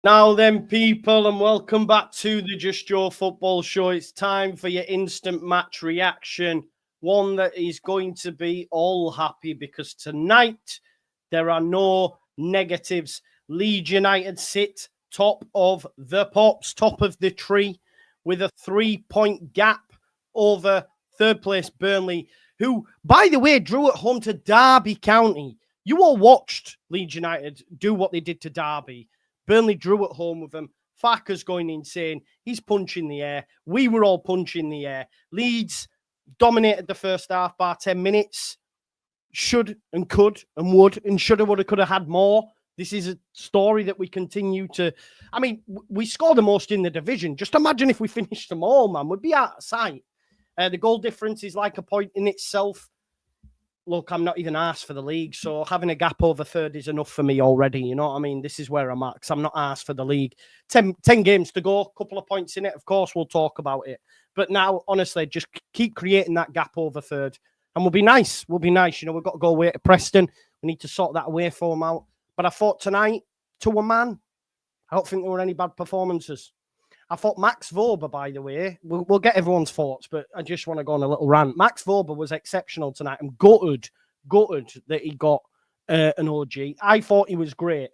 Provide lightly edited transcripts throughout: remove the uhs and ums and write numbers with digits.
Now then, people, and welcome back to the Just Joe Football Show. It's time for your instant match reaction. One that is going to be all happy because tonight there are no negatives. Leeds United sit top of the pops, top of the tree, with a 3-point gap over third place Burnley, who, by the way, drew at home to Derby County. You all watched Leeds United do what they did to Derby. Burnley drew at home with them. Farker's going insane. He's punching the air. We were all punching the air. Leeds dominated the first half by 10 minutes. Should and could and would and shoulda, woulda, coulda had more. This is a story that we continue to... I mean, we score the most in the division. Just imagine if we finished them all, man. We'd be out of sight. The goal difference is like a point in itself. Look, I'm not even asked for the league, so having a gap over third is enough for me already. You know what I mean? This is where I'm at, because I'm not asked for the league. 10 games to go, a couple of points in it. Of course, we'll talk about it. But now, honestly, just keep creating that gap over third, and we'll be nice. We'll be nice. You know, we've got to go away to Preston. We need to sort that away form out. But I thought tonight, to a man, I don't think there were any bad performances. I thought Max Vober, by the way, we'll get everyone's thoughts, but I just want to go on a little rant. Max Vober was exceptional tonight. I'm gutted that he got an OG. I thought he was great.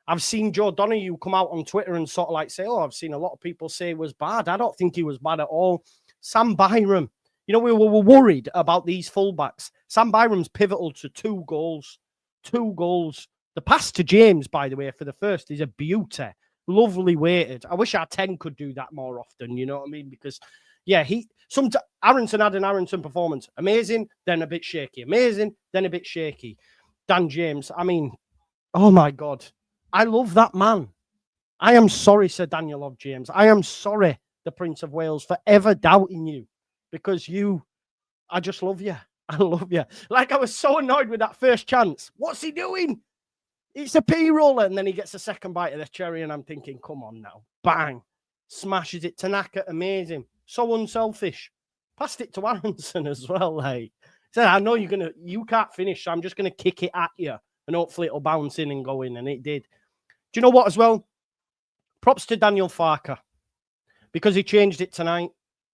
I've seen Joe Donahue come out on Twitter and sort of like say, I've seen a lot of people say he was bad. I don't think he was bad at all. Sam Byram, you know, we were worried about these fullbacks. Sam Byram's pivotal to 2 goals. 2 goals. The pass to James, by the way, for the first is a beauty. Lovely weighted. I wish our 10 could do that more often, you know what I mean? Because, yeah, Aronson had an Aronson performance. Amazing, then a bit shaky. Amazing, then a bit shaky. Dan James, I mean, oh my God. I love that man. I am sorry, Sir Daniel Love James. I am sorry, the Prince of Wales, for ever doubting you. Because I just love you. I love you. Like, I was so annoyed with that first chance. What's he doing? It's a P-roller, and then he gets a second bite of the cherry, and I'm thinking, come on now. Bang. Smashes it. Tanaka, amazing. So unselfish. Passed it to Aronson as well, hey. Said, I know you can't finish, so I'm just going to kick it at you, and hopefully it'll bounce in and go in, and it did. Do you know what as well? Props to Daniel Farker, because he changed it tonight.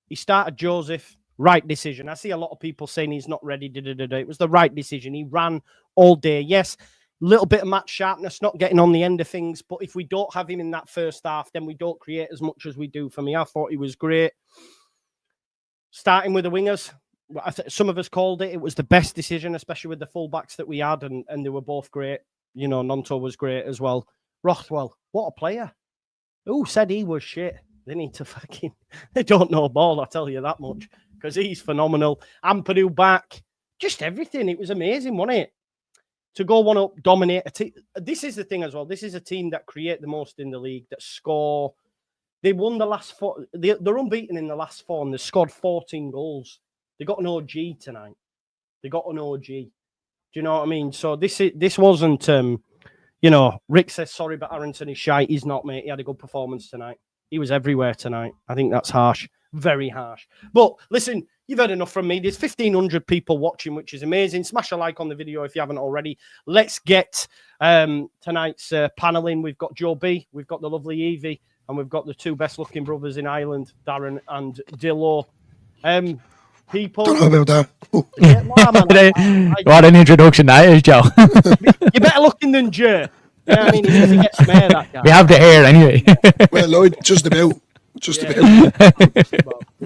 He started Joseph. Right decision. I see a lot of people saying he's not ready. It was the right decision. He ran all day. Yes, little bit of match sharpness, not getting on the end of things. But if we don't have him in that first half, then we don't create as much as we do. For me, I thought he was great. Starting with the wingers, some of us called it. It was the best decision, especially with the fullbacks that we had, and they were both great. You know, Nonto was great as well. Rothwell, what a player. Who said he was shit? They need to they don't know ball, I tell you that much, because he's phenomenal. Ampadu back, just everything. It was amazing, wasn't it? To go one up, dominate a team. This is the thing as well. This is a team that create the most in the league, that score. They won the last 4. They're unbeaten in the last 4, and they scored 14 goals. They got an OG tonight. They got an OG. Do you know what I mean? So this wasn't, you know, Rick says, sorry, but Aronson is shite. He's not, mate. He had a good performance tonight. He was everywhere tonight. I think that's harsh. Very harsh. But listen, you've heard enough from me. There's 1,500 people watching, which is amazing. Smash a like on the video if you haven't already. Let's get tonight's panel in. We've got Joe B, we've got the lovely Evie, and we've got the 2 best-looking brothers in Ireland, Darren and Dillo. People... Don't know about that. Yeah, what an introduction that is, Joe. You're better looking than Joe. Yeah, I mean, he gets mare, that guy. We have the hair anyway. Well, Lloyd, just about.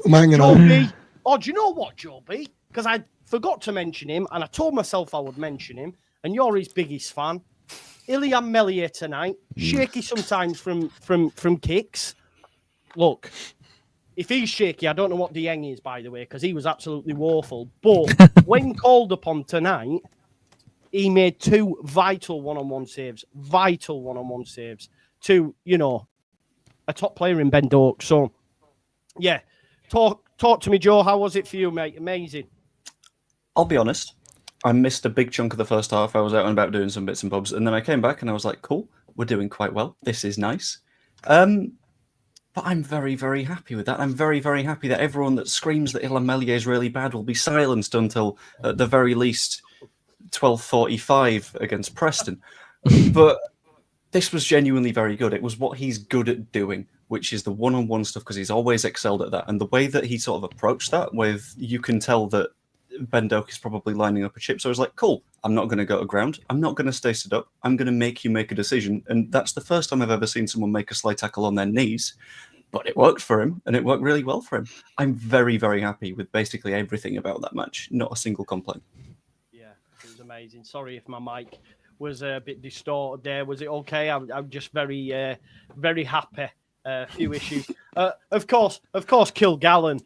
I'm hanging on. Oh, do you know what, Joe B? Because I forgot to mention him, and I told myself I would mention him, and you're his biggest fan. Ilian Melier tonight, shaky sometimes from kicks. Look, if he's shaky, I don't know what Dieng is, by the way, because he was absolutely woeful. But when called upon tonight, he made 2 vital one-on-one saves. Vital one-on-one saves to, you know, a top player in Ben Doak. So, yeah, talk to me, Joe. How was it for you, mate? Amazing. I'll be honest. I missed a big chunk of the first half. I was out and about doing some bits and bobs, and then I came back and I was like, cool, we're doing quite well. This is nice. But I'm very, very happy with that. I'm very, very happy that everyone that screams that Ilian Melier is really bad will be silenced until, at the very least, 12:45 against Preston. But this was genuinely very good. It was what he's good at doing, which is the one-on-one stuff, because he's always excelled at that. And the way that he sort of approached that with, you can tell that Ben Doak is probably lining up a chip. So I was like, cool, I'm not going to go to ground. I'm not going to stay stood up. I'm going to make you make a decision. And that's the first time I've ever seen someone make a slide tackle on their knees. But it worked for him, and it worked really well for him. I'm very, very happy with basically everything about that match. Not a single complaint. Yeah, it was amazing. Sorry if my mic was a bit distorted there. Was it okay? I'm just very, very happy. A few issues. Of course, Kilgallen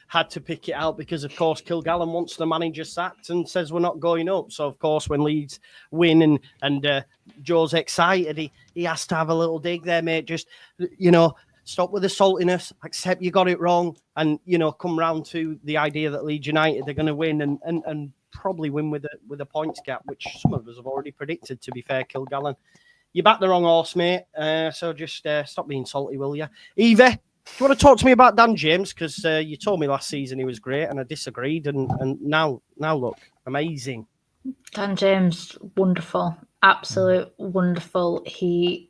had to pick it out because, of course, Kilgallen wants the manager sacked and says we're not going up. So, of course, when Leeds win and Joe's excited, he has to have a little dig there, mate. Just, stop with the saltiness, accept you got it wrong, and, come round to the idea that Leeds United are going to win and probably win with a points gap, which some of us have already predicted, to be fair, Kilgallen. You backed the wrong horse, mate. So just stop being salty, will you? Eva, do you want to talk to me about Dan James? Because you told me last season he was great, and I disagreed. And now look, amazing. Dan James, wonderful, absolute wonderful. He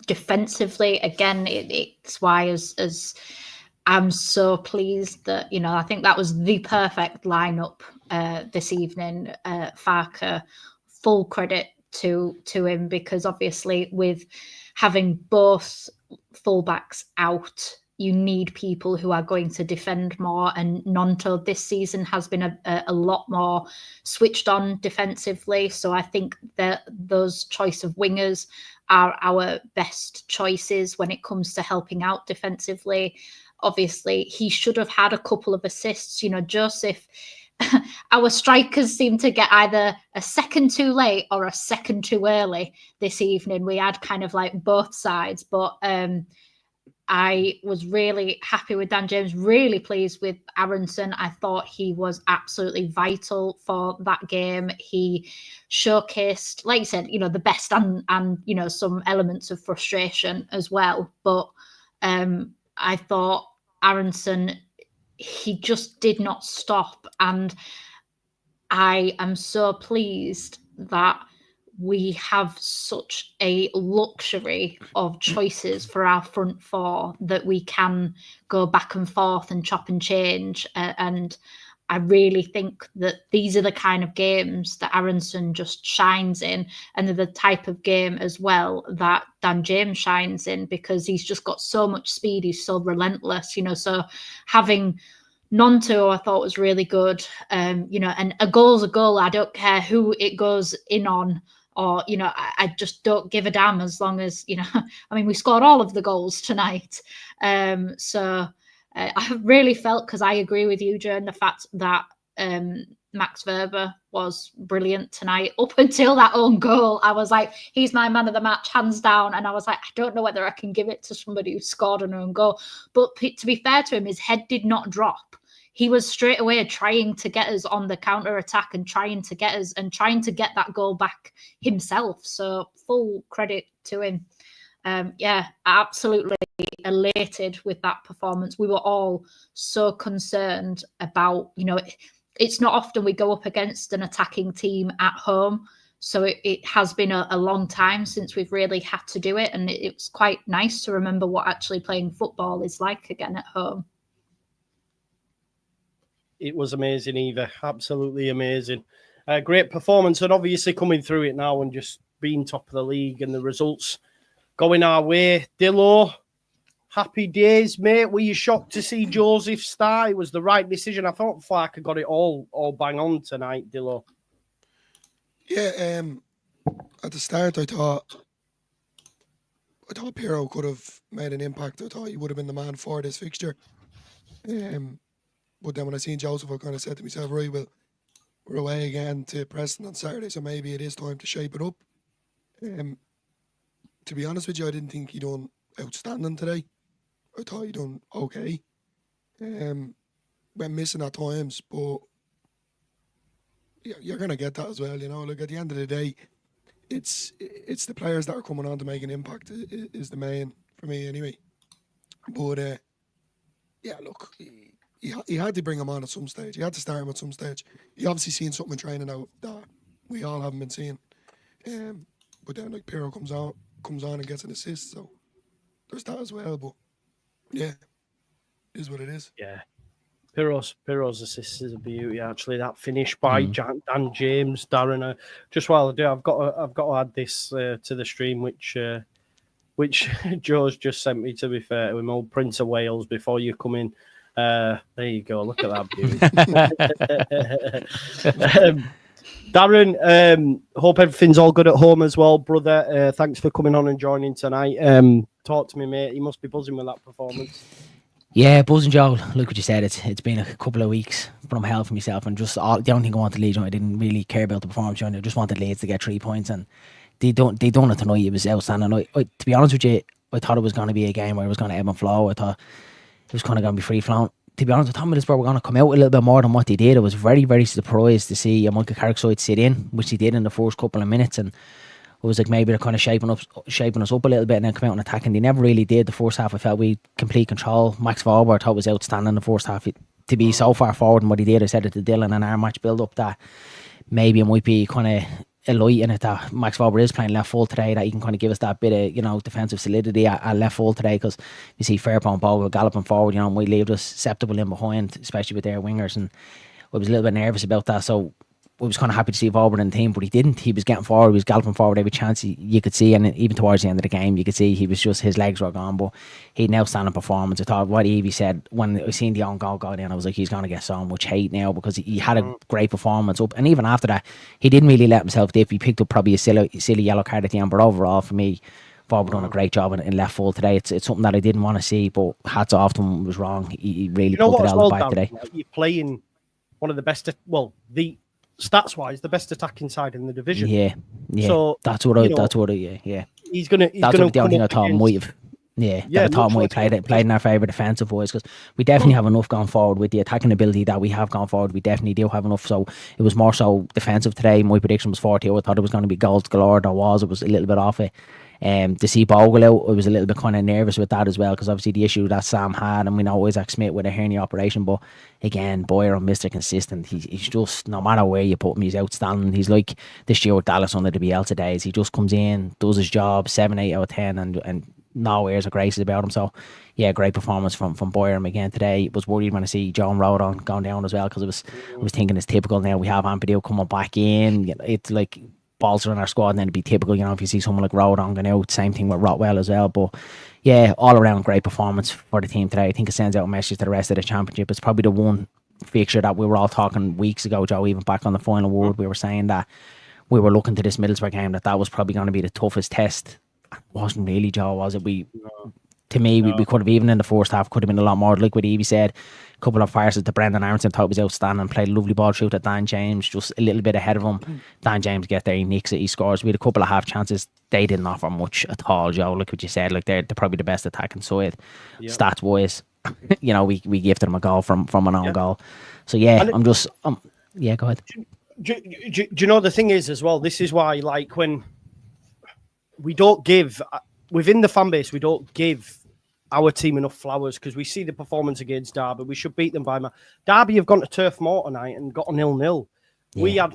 defensively, again, it's why as I'm so pleased that I think that was the perfect lineup this evening. Farker, full credit to him, because obviously with having both fullbacks out, you need people who are going to defend more, and Nonto this season has been a lot more switched on defensively. So I think that those choice of wingers are our best choices when it comes to helping out defensively. Obviously, he should have had a couple of assists. Joseph, our strikers seem to get either a second too late or a second too early this evening. We had kind of like both sides, but I was really happy with Dan James, really pleased with Aronson. I thought he was absolutely vital for that game. He showcased, like you said, the best and some elements of frustration as well. But I thought Aronson, he just did not stop. And I am so pleased that we have such a luxury of choices for our front four that we can go back and forth and chop and change. And I really think that these are the kind of games that Aronson just shines in. And they're the type of game as well that Dan James shines in, because he's just got so much speed. He's so relentless, so having Nonto, I thought was really good. And a goal's a goal. I don't care who it goes in on, or, I just don't give a damn as long as, we scored all of the goals tonight. So I really felt, because I agree with you, Joan, the fact that Max Verber was brilliant tonight. Up until that own goal, I was like, he's my man of the match, hands down. And I was like, I don't know whether I can give it to somebody who scored an own goal. But to be fair to him, his head did not drop. He was straight away trying to get us on the counter attack and trying to get that goal back himself. So full credit to him. Absolutely elated with that performance. We were all so concerned about, it's not often we go up against an attacking team at home. So it has been a long time since we've really had to do it. And it was quite nice to remember what actually playing football is like again at home. It was amazing, Eva. Absolutely amazing. Great performance, and obviously coming through it now and just being top of the league and the results going our way. Dillo, happy days, mate. Were you shocked to see Joseph start? It was the right decision. I thought Farker got it all bang on tonight, Dillo. Yeah, at the start I thought Piero could have made an impact. I thought he would have been the man for this fixture. But then when I seen Joseph, I kind of said to myself, right, well, we're away again to Preston on Saturday, so maybe it is time to shape it up. To be honest with you, I didn't think he done outstanding today. I thought he done okay. Went missing at times, but you're going to get that as well, Look, at the end of the day, it's the players that are coming on to make an impact is the main, for me anyway. But, look... He had to bring him on at some stage. He had to start him at some stage. He obviously seen something in training now that we all haven't been seeing. But then, Piero comes out, comes on and gets an assist. So there's that as well. But yeah, it is what it is. Yeah. Piro's assist is a beauty. Actually, that finish by Dan James, Darren. Just while I do, I've got to add this to the stream, which Joe's just sent me. To be fair to him, old Prince of Wales. Before you come in, there you go. Look at that beauty. Darren, hope everything's all good at home as well, brother. Thanks for coming on and joining tonight. Talk to me, mate. You must be buzzing with that performance. Yeah, buzzing, Joe. Look what you said. It's been a couple of weeks from hell for myself, and just the only thing I wanted Leeds. I didn't really care about the performance. I just wanted Leeds to get 3 points, and they done it tonight. It was outstanding. To be honest with you, I thought it was going to be a game where it was going to ebb and flow. I thought it was kind of going to be free flowing. To be honest, I thought Middlesbrough were going to come out a little bit more than what they did. I was very, very surprised to see Michael Carrick's side sit in, which he did in the first couple of minutes, and it was like maybe they're kind of shaping us up a little bit and then come out and attack, and they never really did. The first half, I felt we complete control. Max Forward, I thought was outstanding in the first half. To be so far forward in what he did, I said it to Dylan in our match build-up that maybe it might be kind of a light in it that Max Forward is playing left full today, that he can kind of give us that bit of, defensive solidity at left full today, because you see Fairbairn Bogle galloping forward, might leave us susceptible in behind, especially with their wingers, and I was a little bit nervous about that, so I was kind of happy to see Vauban in the team, but he didn't. He was getting forward, he was galloping forward every chance you could see, and even towards the end of the game, you could see he was just, his legs were gone, but he had an outstanding performance. I thought what Evie said when I seen the own goal go in, I was like, he's going to get so much hate now, because he had a great performance up, and even after that, he didn't really let himself dip. He picked up probably a silly yellow card at the end, but overall, for me, Vauban done a great job in left full today. It's something that I didn't want to see, but hats off to him, was wrong. He really pulled it out of the back today. You're playing one of the best, the stats-wise, the best attacking side in the division. Yeah. So that's what yeah. He's gonna. That's the only thing I thought might have. Yeah, I thought might have played in our favour defensive wise, because we definitely have enough going forward with the attacking ability that we have gone forward. We definitely do have enough. So it was more so defensive today. My prediction was 40. I thought it was going to be goals galore. It was a little bit off it. To see Bogle out, I was a little bit kind of nervous with that as well, because obviously the issue that Sam had, and we know Isaac Smith with a hernia operation, but again, Boyer on Mr. Consistent, he's just, no matter where you put him, he's outstanding. He's like the Stuart Dallas under the Bielsa days. He just comes in, does his job, 7, 8 out of 10, and no airs or graces about him. So yeah, great performance from Boyer again today. Was worried when I see John Rodon going down as well, because I was thinking it's typical now. We have Ampadu coming back in. It's like Balser in our squad, and then it'd be typical, if you see someone like Rodon going out. Same thing with Rotwell as well. But yeah, all around great performance for the team today. I think it sends out a message to the rest of the championship. It's probably the one fixture that we were all talking weeks ago, Joe, even back on the final word, we were saying that we were looking to this Middlesbrough game, that was probably going to be the toughest test. It wasn't really, Joe, was it? To me, we could have, even in the first half, could have been a lot more. Like what Evie said, a couple of farces to Brendan Aronson, thought was outstanding, played a lovely ball shoot at Dan James, just a little bit ahead of him. Dan James get there, he nicks it, he scores. We had a couple of half chances. They didn't offer much at all, Joe. Like what you said, like they're probably the best attacking side, stats wise. We gifted them a goal from an own goal. So yeah, I'm just yeah, go ahead. Do you know the thing is as well? This is why, like, when we don't give within the fan base, we don't give our team enough flowers, because we see the performance against Derby. We should beat them by Derby have gone to Turf Moor tonight and got a 0-0. Yeah, we had,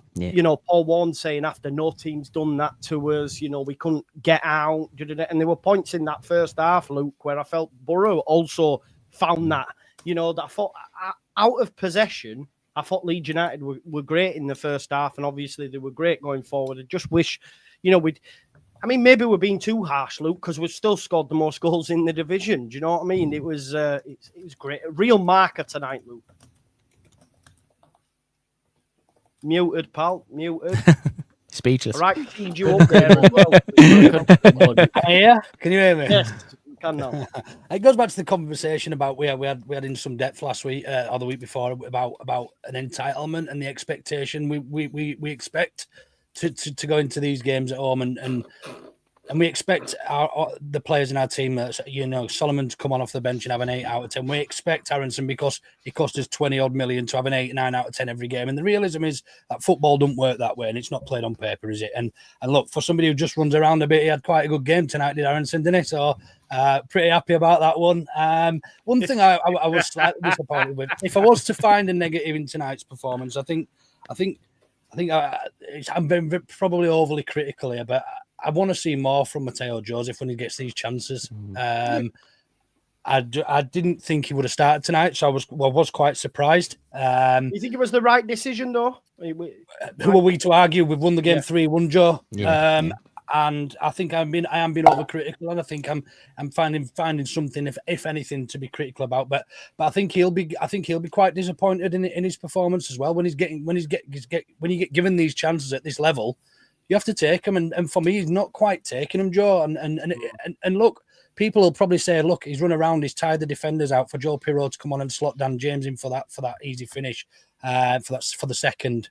Paul Warne saying after no team's done that to us, we couldn't get out. And there were points in that first half, Luke, where I felt Borough also found that, that I thought out of possession, I thought Leeds United were great in the first half, and obviously they were great going forward. I just wish, maybe we're being too harsh, Luke, because we've still scored the most goals in the division. Do you know what I mean? It was great. A real marker tonight, Luke. Muted, pal. Muted. Speechless. Right, feed you up there as well. Yeah, can you hear me? Yes, can now. It goes back to the conversation about we had in some depth last week or the week before about an entitlement and the expectation we expect to go into these games at home, and we expect the players in our team, Solomon to come on off the bench and have an 8 out of 10. We expect Aronson, because he cost us 20 odd million, to have an 8, 9 out of 10 every game. And the realism is that football don't work that way, and it's not played on paper, is it? And look, for somebody who just runs around a bit, he had quite a good game tonight, did Aronson, didn't he? So pretty happy about that one. One thing I was slightly disappointed with, if I was to find a negative in tonight's performance, I think I'm being probably overly critical here, but I want to see more from Mateo Joseph when he gets these chances. I didn't think he would have started tonight, so I was quite surprised. You think it was the right decision, though? Who are we to argue? We've won the game 3-1, Joe. And I think I am being overcritical, and I think I'm finding something, if anything, to be critical about. But I think he'll be quite disappointed in his performance as well when you get given these chances at this level. You have to take them, and for me, he's not quite taking them, Joe. And look, people will probably say, look, he's run around, he's tired the defenders out for Joe Pirro to come on and slot Dan James in for that easy finish, for the second.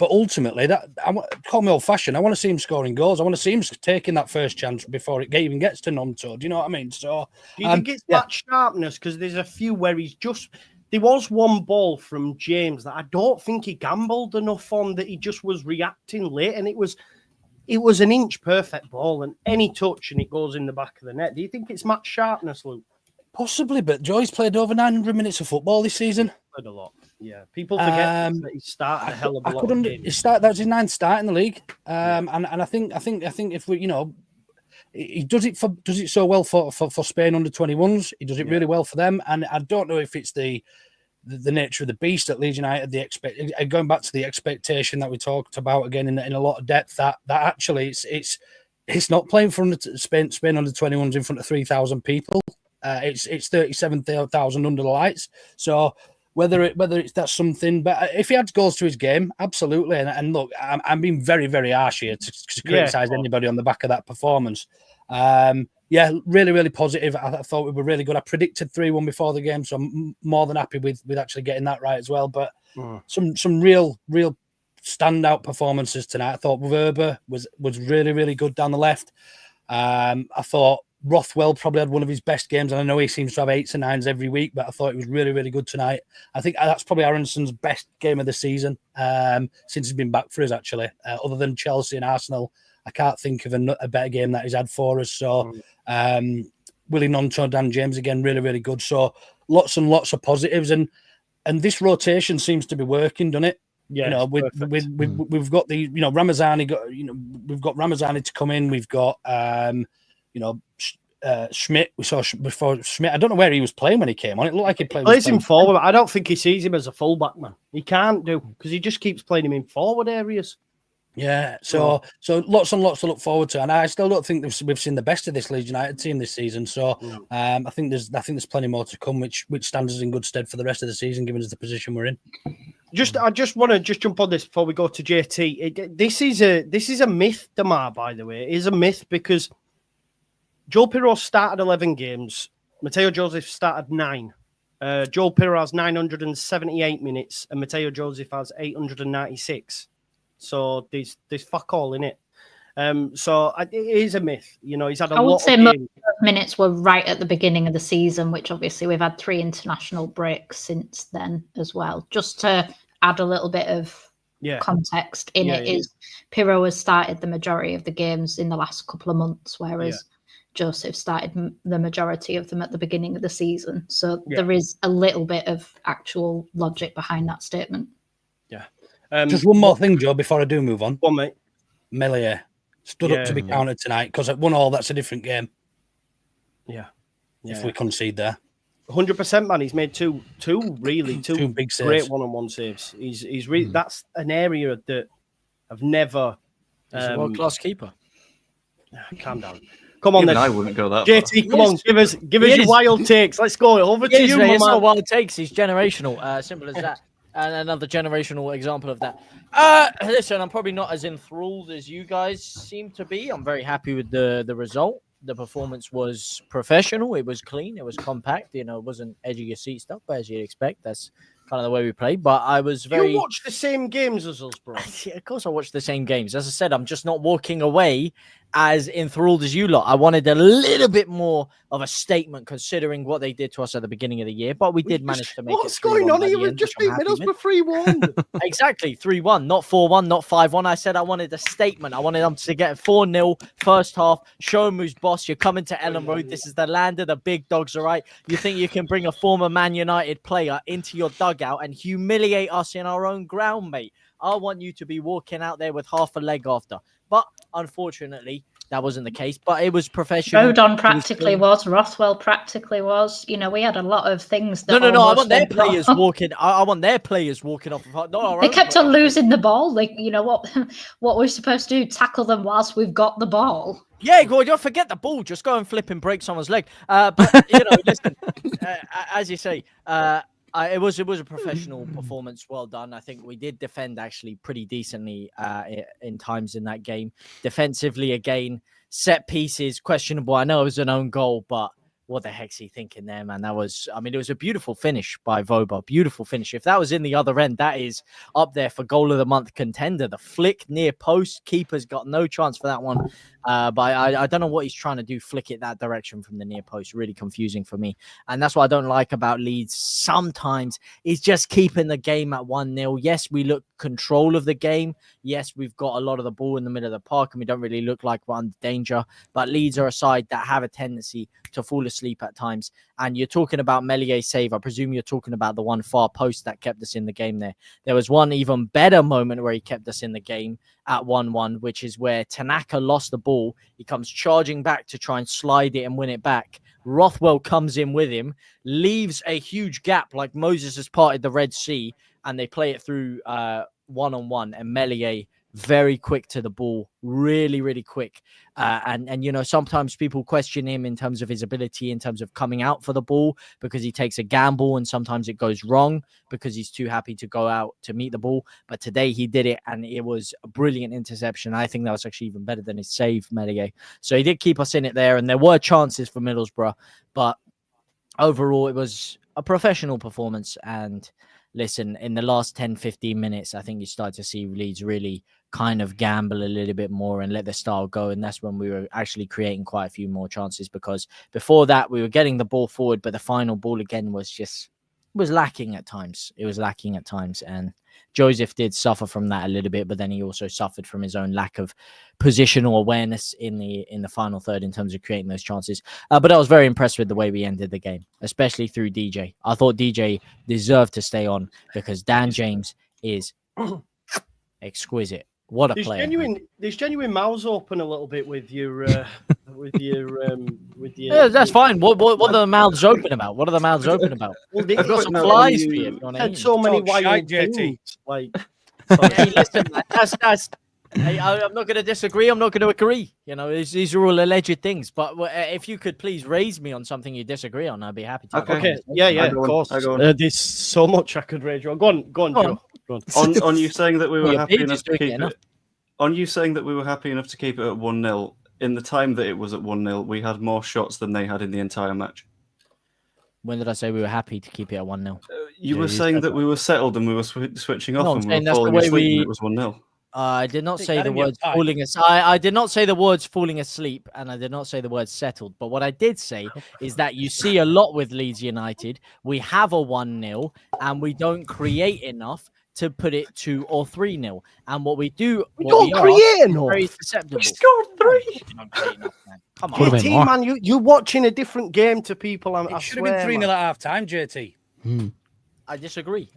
But ultimately, call me old-fashioned. I want to see him scoring goals. I want to see him taking that first chance before it even gets to Nonto. Do you know what I mean? So, do you think it's that sharpness? Because there's a few where he's just. There was one ball from James that I don't think he gambled enough on, that he just was reacting late, and it was an inch perfect ball, and any touch and it goes in the back of the net. Do you think it's match sharpness, Luke? Possibly, but Joy's played over 900 minutes of football this season. Played a lot. Yeah, people forget that he started a hell of a lot. That was his 9th start in the league, and I think if we, he does it so well for Spain under 21s. He does it really well for them, and I don't know if it's the nature of the beast at Leeds United. Going back to the expectation that we talked about again in a lot of depth, that actually it's not playing for Spain under 21s in front of 3,000 people. It's 37,000 under the lights. So whether it's that's something, but if he adds goals to his game, absolutely. And look, I'm being very, very harsh here to criticise anybody on the back of that performance. Really, really positive. I thought we were really good. I predicted 3-1 before the game, so I'm more than happy with actually getting that right as well. But some real standout performances tonight. I thought Verba was really, really good down the left. I thought Rothwell probably had one of his best games, and I know he seems to have 8s and 9s every week, but I thought he was really, really good tonight. I think that's probably Aronson's best game of the season since he's been back for us, actually. Other than Chelsea and Arsenal, I can't think of a better game that he's had for us. So, Willie Nonto, Dan James again, really, really good. So, lots and lots of positives, and this rotation seems to be working, doesn't it? Yeah, we've got the Ramazani. We've got Ramazani to come in. We've got Schmidt. We saw before Schmidt. I don't know where he was playing when he came on. It looked like he plays him forward. But I don't think he sees him as a fullback, man. He can't do, because he just keeps playing him in forward areas. Yeah, so lots and lots to look forward to, and I still don't think we've seen the best of this Leeds United team this season. So I think there's plenty more to come, which stands us in good stead for the rest of the season, given us the position we're in. I just want to jump on this before we go to JT. This is a myth, Damar. By the way, it is a myth, because Joe Pirro started 11 games. Mateo Joseph started 9. Joe Pirro has 978 minutes, and Mateo Joseph has 896. So there's fuck all in it. So it is a myth. He's had a lot of games. I would say most minutes were right at the beginning of the season, which obviously we've had 3 international breaks since then as well. Just to add a little bit of context in is Pirro has started the majority of the games in the last couple of months, whereas Joseph started the majority of them at the beginning of the season. So there is a little bit of actual logic behind that statement. Yeah. Just one more thing, Joe, before I do move on. One, mate. Melia stood up to be counted tonight, because at 1-1, that's a different game. Yeah. If we concede there. 100%, man. He's made two big saves. Great one-on-one saves. He's really that's an area that I've never. He's a world-class keeper. Calm down. Come on, Even then. I wouldn't go that JT, far. come on, give us your wild takes. Let's go over to you, It's man. not wild takes. He's generational. Simple as that. And another generational example of that. Listen, I'm probably not as enthralled as you guys seem to be. I'm very happy with the result. The performance was professional. It was clean. It was compact. It wasn't edge of your seat stuff, but as you'd expect, that's kind of the way we play. But I was very. You watch the same games as us, bro. Yeah, of course, I watch the same games. As I said, I'm just not walking away as enthralled as you lot. I wanted a little bit more of a statement, considering what they did to us at the beginning of the year. But we did manage to make it. What's going on here? We've just beat Middlesbrough 3-1. Exactly, 3-1, not 4-1, not 5-1. I said I wanted a statement. I wanted them to get 4-0 first half. Show them who's boss. You're coming to Ellen Road. This is the land of the big dogs, all right? You think you can bring a former Man United player into your dugout and humiliate us in our own ground, mate? I want you to be walking out there with half a leg after. But Unfortunately, that wasn't the case, but it was professional. Rodon practically was. Rothwell practically was. You know, we had a lot of things that No. I want their went wrong. players walking. I want their players walking off. Not our They own kept players. on losing the ball. Like, you know what? What we're supposed to do? Tackle them whilst we've got the ball. Yeah, well, don't forget the ball. Just go and flip and break someone's leg. But you know, listen, as you say, it was a professional performance. Well done. I think we did defend actually pretty decently in times in that game. Defensively, again, set pieces questionable. I know it was an own goal, but what the heck's he thinking there, man? It was a beautiful finish by Voba. Beautiful finish. If that was in the other end, that is up there for goal of the month contender. The flick near post, keeper's got no chance for that one. But I don't know what he's trying to do, flick it that direction from the near post. Really confusing for me. And that's what I don't like about Leeds. Sometimes is just keeping the game at 1-0. Yes, we look control of the game. Yes, we've got a lot of the ball in the middle of the park and we don't really look like we're under danger. But Leeds are a side that have a tendency to fall asleep at times. And you're talking about Melié's save. I presume you're talking about the one far post that kept us in the game there. There was one even better moment where he kept us in the game at 1-1, which is where Tanaka lost the ball. He comes charging back to try and slide it and win it back. Rothwell comes in with him, leaves a huge gap like Moses has parted the Red Sea, and they play it through one-on-one. And Melié very quick to the ball, really, really quick. And you know, sometimes people question him in terms of his ability, in terms of coming out for the ball, because he takes a gamble and sometimes it goes wrong because he's too happy to go out to meet the ball. But today he did it and it was a brilliant interception. I think that was actually even better than his save, Melié. So he did keep us in it there, and there were chances for Middlesbrough, but overall it was a professional performance. And listen, in the last 10-15 minutes, I think you start to see Leeds really kind of gamble a little bit more and let the style go. And that's when we were actually creating quite a few more chances, because before that we were getting the ball forward, but the final ball again was lacking at times. It was lacking at times. And Joseph did suffer from that a little bit, but then he also suffered from his own lack of positional awareness in the final third in terms of creating those chances. But I was very impressed with the way we ended the game, especially through DJ. I thought DJ deserved to stay on because Dan James is exquisite. What a player! There's genuine mouths open a little bit with your Yeah, that's fine. What are the mouths open about? What are the mouths open about? Well, I've got some flies for you. Had so many wild JT. things. Like, Hey, listen, man, that's. Hey, I'm not going to disagree. I'm not going to agree. You know, these are all alleged things. But if you could please raise me on something you disagree on, I'd be happy to. Okay. Yeah, of course. There's so much I could rage on. Go on, Joe. On you saying that we were Your happy page enough is to doing keep enough. it. On you saying that we were happy enough to keep it at 1-0, in the time that it was at 1-0, we had more shots than they had in the entire match. When did I say we were happy to keep it at 1-0? You were saying that we were settled and we were switching off No, I'm and we saying were that's the falling way asleep and we- it was 1-0. I did not Think say that the in your words pipe. falling asleep. I did not say the words falling asleep, and I did not say the words settled. But what I did say is that you see a lot with Leeds United. We have a 1-0, and we don't create enough to put it 2 or 3-0. And what we do, don't create enough. Very susceptible. We scored 3. We don't create enough, man. Come Could've on. been more. JT, man, you're watching a different game to people. I It should have been 3-0 at half time, JT. I disagree.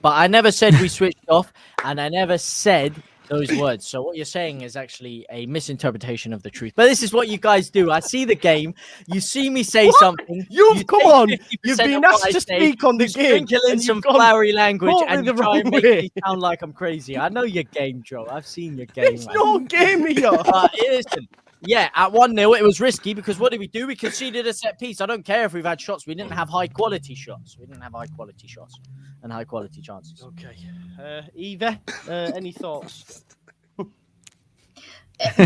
But I never said we switched off, and I never said those words. So what you're saying is actually a misinterpretation of the truth. But this is what you guys do. I see the game. You see me say something. You've come take on. 50% You've been of what asked I to say, speak on the you game. sprinkle in and some you've gone flowery language, totally and you the try and wrong make way. me sound like I'm crazy. I know your game, Joe. I've seen your game. It's man. no game here. Listen, yeah, at 1-0, it was risky because what did we do? We conceded a set piece. I don't care if we've had shots. We didn't have high quality shots. And high quality chances. Okay. Eva, any thoughts?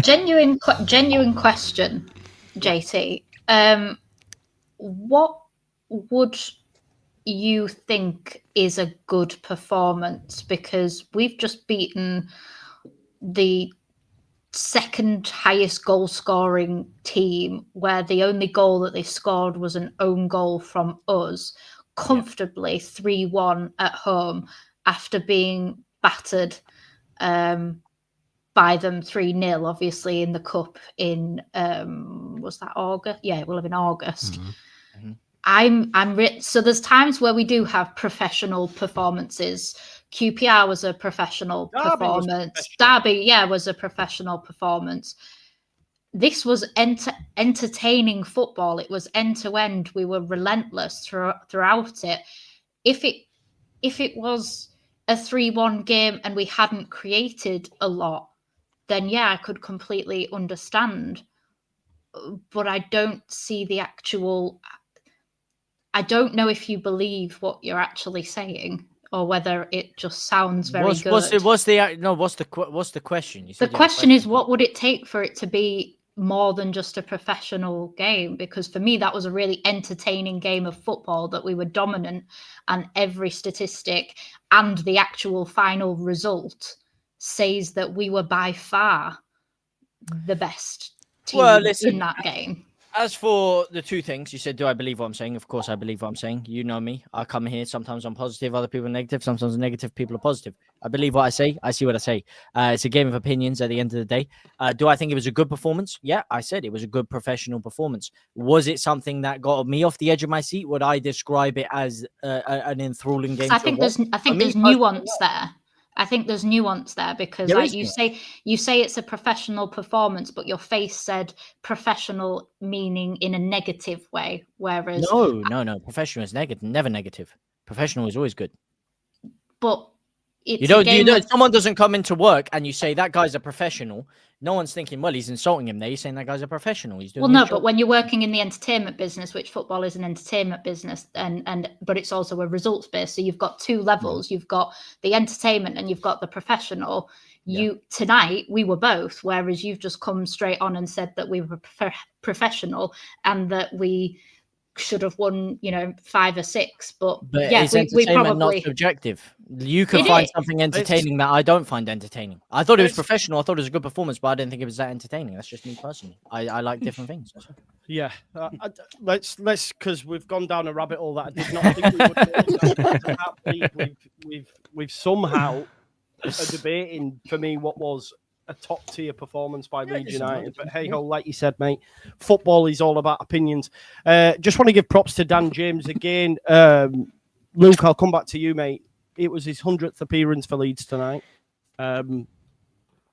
Genuine question, JT. What would you think is a good performance? Because we've just beaten the second highest goal scoring team, where the only goal that they scored was an own goal from us, comfortably 3-1 at home after being battered by them 3-0, obviously in the cup in was that August? Yeah, it will have been August. So there's times where we do have professional performances QPR was a professional performance. Derby, was a professional performance. This was entertaining football. It was end to end. We were relentless throughout it. If it was a 3-1 game and we hadn't created a lot, then I could completely understand. But I don't see the actual. I don't know if you believe what you're actually saying, or whether it just sounds very good. What's the question? The question is, what would it take for it to be more than just a professional game? Because for me, that was a really entertaining game of football, that we were dominant, and every statistic and the actual final result says that we were by far the best team in that game. As for the two things, you said, do I believe what I'm saying? Of course I believe what I'm saying. You know me. I come here, sometimes I'm positive, other people are negative, sometimes negative people are positive. I believe what I say, I see what I say. It's a game of opinions at the end of the day. Do I think it was a good performance? Yeah, I said it was a good professional performance. Was it something that got me off the edge of my seat? Would I describe it as an enthralling game? I think there's nuance there. I think there's nuance there, because you say it's a professional performance, but your face said professional meaning in a negative way, whereas no, professional is negative, never negative. Professional is always good. But it's someone doesn't come into work and you say that guy's a professional. No one's thinking, well, he's insulting him there. You're saying that guy's a professional. He's doing but when you're working in the entertainment business, which football is an entertainment business, but it's also a results based. So you've got two levels. You've got the entertainment and you've got the professional. Tonight we were both, whereas you've just come straight on and said that we were professional and that we should have won, 5 or 6. But we probably not subjective. You can find something entertaining that I don't find entertaining. I thought it was professional. I thought it was a good performance, but I didn't think it was that entertaining. That's just me personally. I like different things. Yeah, let's because we've gone down a rabbit hole that I did not think we would. We've somehow debating for me what was a top tier performance by Leeds United. But hey ho, like you said, mate, football is all about opinions. Just want to give props to Dan James again. Luke, I'll come back to you, mate. It was his 100th appearance for Leeds tonight.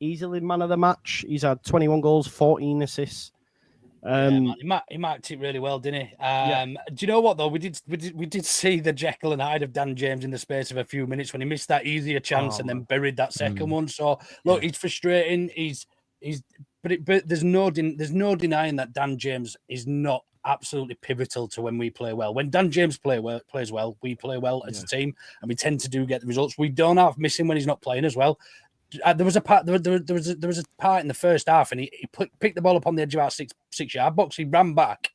Easily man of the match. He's had 21 goals, 14 assists. He marked it really well, didn't he? Do you know what though? We did see the Jekyll and Hyde of Dan James in the space of a few minutes when he missed that easier chance and then buried that second one. So look, he's frustrating. But there's no denying that Dan James is not absolutely pivotal to when we play well. When Dan James plays well, we play well as a team, and we tend to get the results. We don't have missing when he's not playing as well. There was a part in the first half, and he picked the ball up on the edge of our six-yard box. He ran back.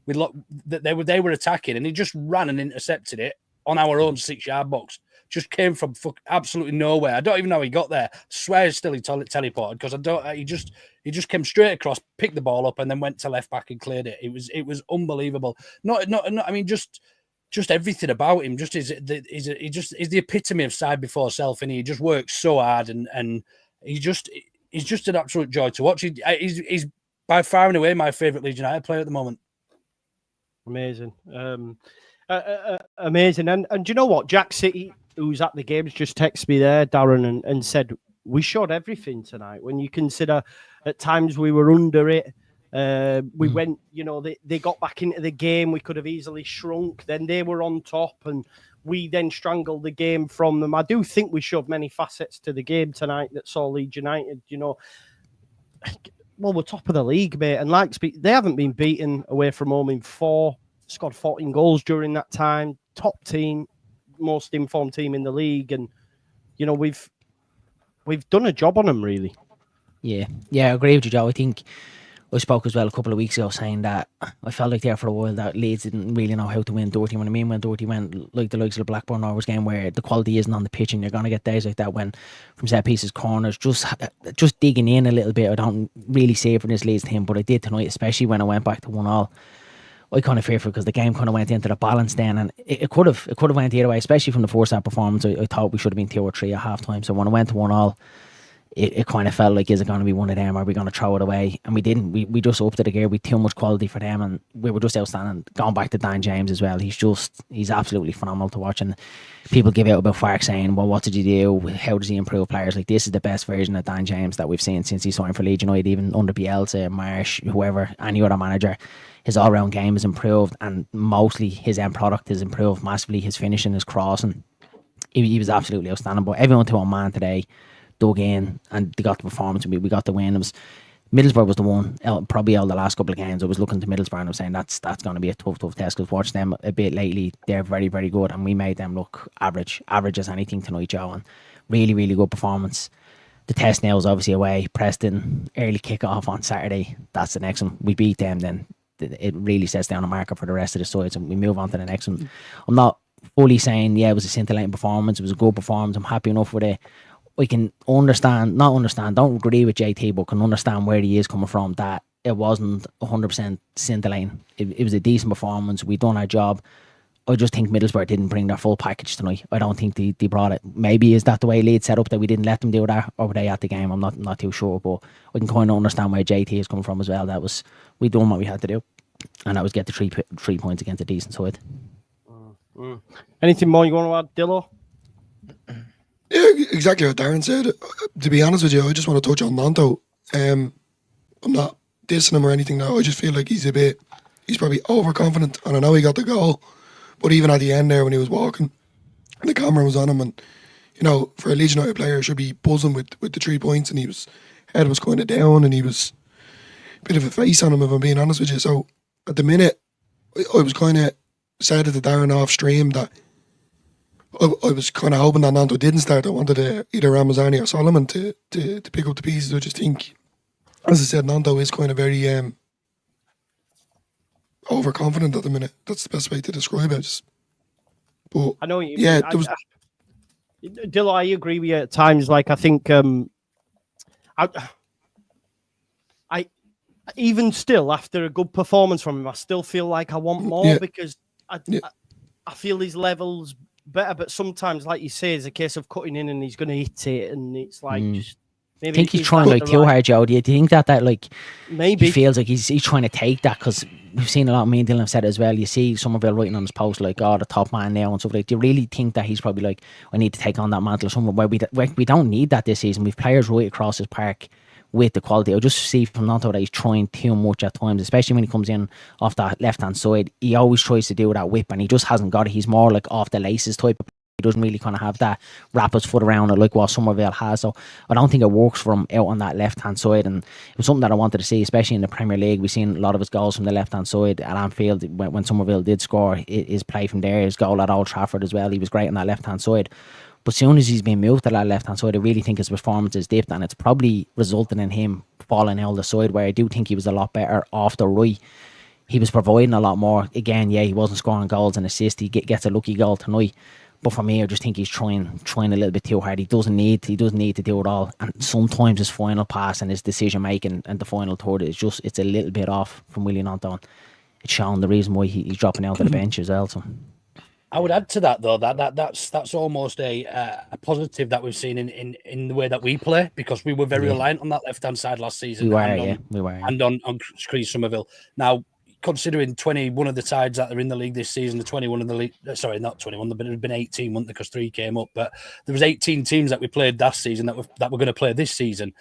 They were attacking, and he just ran and intercepted it on our own 6-yard box. Just came from absolutely nowhere. I don't even know how he got there. I swear still he teleported, because he just came straight across, picked the ball up, and then went to left back and cleared it. It was unbelievable. I mean, just everything about him is the epitome of side before self, and he just works so hard, and he's just an absolute joy to watch. He's by far and away my favourite Leeds United player at the moment. Amazing, amazing, and do you know what? Jack City, who's at the games, just texted me there, Darren, and said we showed everything tonight. When you consider at times we were under it. We went, they got back into the game. We could have easily shrunk. Then they were on top, and we then strangled the game from them. I do think we showed many facets to the game tonight that saw Leeds United, we're top of the league, mate. And they haven't been beaten away from home in 4, scored 14 goals during that time. Top team, most informed team in the league. And, we've done a job on them, really. Yeah, I agree with you, Joe. I think I spoke as well a couple of weeks ago saying that I felt like there for a while that Leeds didn't really know how to win Doherty. When Doherty went like the likes of the Blackburn Rovers game, where the quality isn't on the pitch, and you're going to get days like that when from set pieces, corners, just digging in a little bit. I don't really see it for this Leeds team, but I did tonight, especially when I went back to 1-1. I kind of fearful because the game kind of went into the balance then, and it could have went the other way, especially from the first half performance. I thought we should have been 2 or 3 at half time. So when I went to 1-1, it kind of felt like, is it going to be one of them? Are we going to throw it away? And we didn't. We just upped it the gear. We too much quality for them, and we were just outstanding. Going back to Dan James as well, he's absolutely phenomenal to watch. And people give out about Fark saying, well, what did you do? How does he improve players? Like, this is the best version of Dan James that we've seen since he signed for Leeds United, even under Bielsa, Marsh, whoever, any other manager. His all-round game has improved, and mostly his end product has improved massively. His finishing, his crossing, he was absolutely outstanding. But everyone to one man today dug in, and they got the performance. We got the win. It was Middlesbrough was the one, probably all the last couple of games. I was looking to Middlesbrough and I was saying that's going to be a tough test, because watched them a bit lately. They're very, very good, and we made them look average as anything tonight, Joe. And really, really good performance. The test now is obviously away. Preston, early kick-off on Saturday. That's the next one. We beat them, then it really sets down a marker for the rest of the sides, and we move on to the next one. I'm not fully saying, yeah, it was a scintillating performance. It was a good performance. I'm happy enough with it. We can don't agree with JT, but can understand where he is coming from, that it wasn't 100% scintillating. It was a decent performance. We done our job. I just think Middlesbrough didn't bring their full package tonight. I don't think they brought it. Maybe is that the way Leeds set up, that we didn't let them do that, or were they at the game? I'm not too sure, but I can kind of understand where JT is coming from as well. We done what we had to do, and that was get the 3 points against a decent side. Anything more you want to add, Dillo? Yeah, exactly what Darren said. To be honest with you, I just want to touch on Nanto. I'm not dissing him or anything now. I just feel like he's probably overconfident, and I know he got the goal, but even at the end there when he was walking, and the camera was on him, and for a Leeds United player, should be buzzing with the 3 points, and head was kind of down, and he was a bit of a face on him, if I'm being honest with you. So at the minute, I was kind of said it to Darren off stream that I was kind of hoping that Nanto didn't start. I wanted either Ramazani or Solomon to pick up the pieces. I just think, as I said, Nanto is kind of very overconfident at the minute. That's the best way to describe it. But I know you. Yeah, Dillo, I agree with you at times. Like, I think I even still, after a good performance from him, I still feel like I want more, because I feel his levels better, but sometimes, like you say, it's a case of cutting in and he's going to hit it, and it's like just maybe I think he's trying too hard, Joe. Do you think that like maybe he feels like he's trying to take that? Because we've seen a lot. Me and Dylan have said it as well. You see Somerville writing on his post like, "Oh, the top man now," and stuff like. Do you really think that he's probably like, "I need to take on that mantle"? Somewhere where we don't need that this season. We've players right across his park with the quality. I just see from Nanto that he's trying too much at times, especially when he comes in off that left hand side. He always tries to do that whip, and he just hasn't got it. He's more like off the laces type of. He doesn't really kind of have that wrap his foot around it like what Somerville has. So I don't think it works for him out on that left hand side. And it was something that I wanted to see, especially in the Premier League. We've seen a lot of his goals from the left hand side at Anfield when Somerville did score. His play from there, his goal at Old Trafford as well. He was great on that left hand side. But as soon as he's been moved to that left hand side, I really think his performance has dipped, and it's probably resulting in him falling out the side, where I do think he was a lot better off the right. He was providing a lot more. Again, he wasn't scoring goals and assists. He gets a lucky goal tonight. But for me, I just think he's trying a little bit too hard. He doesn't need to do it all. And sometimes his final pass and his decision making and the final third it's a little bit off from Willie Nanto. It's shown the reason why he's dropping out of the bench as well. So I would add to that though that's almost a positive that we've seen in the way that we play, because we were very reliant on that left hand side last season. We were. And on Chris Somerville. Now, considering 21 of the sides that are in the league this season, the 21 in the league, sorry, not 21, but it had been 18, wasn't there, because 3 came up. But there was 18 teams that we played last season that we're going to play this season.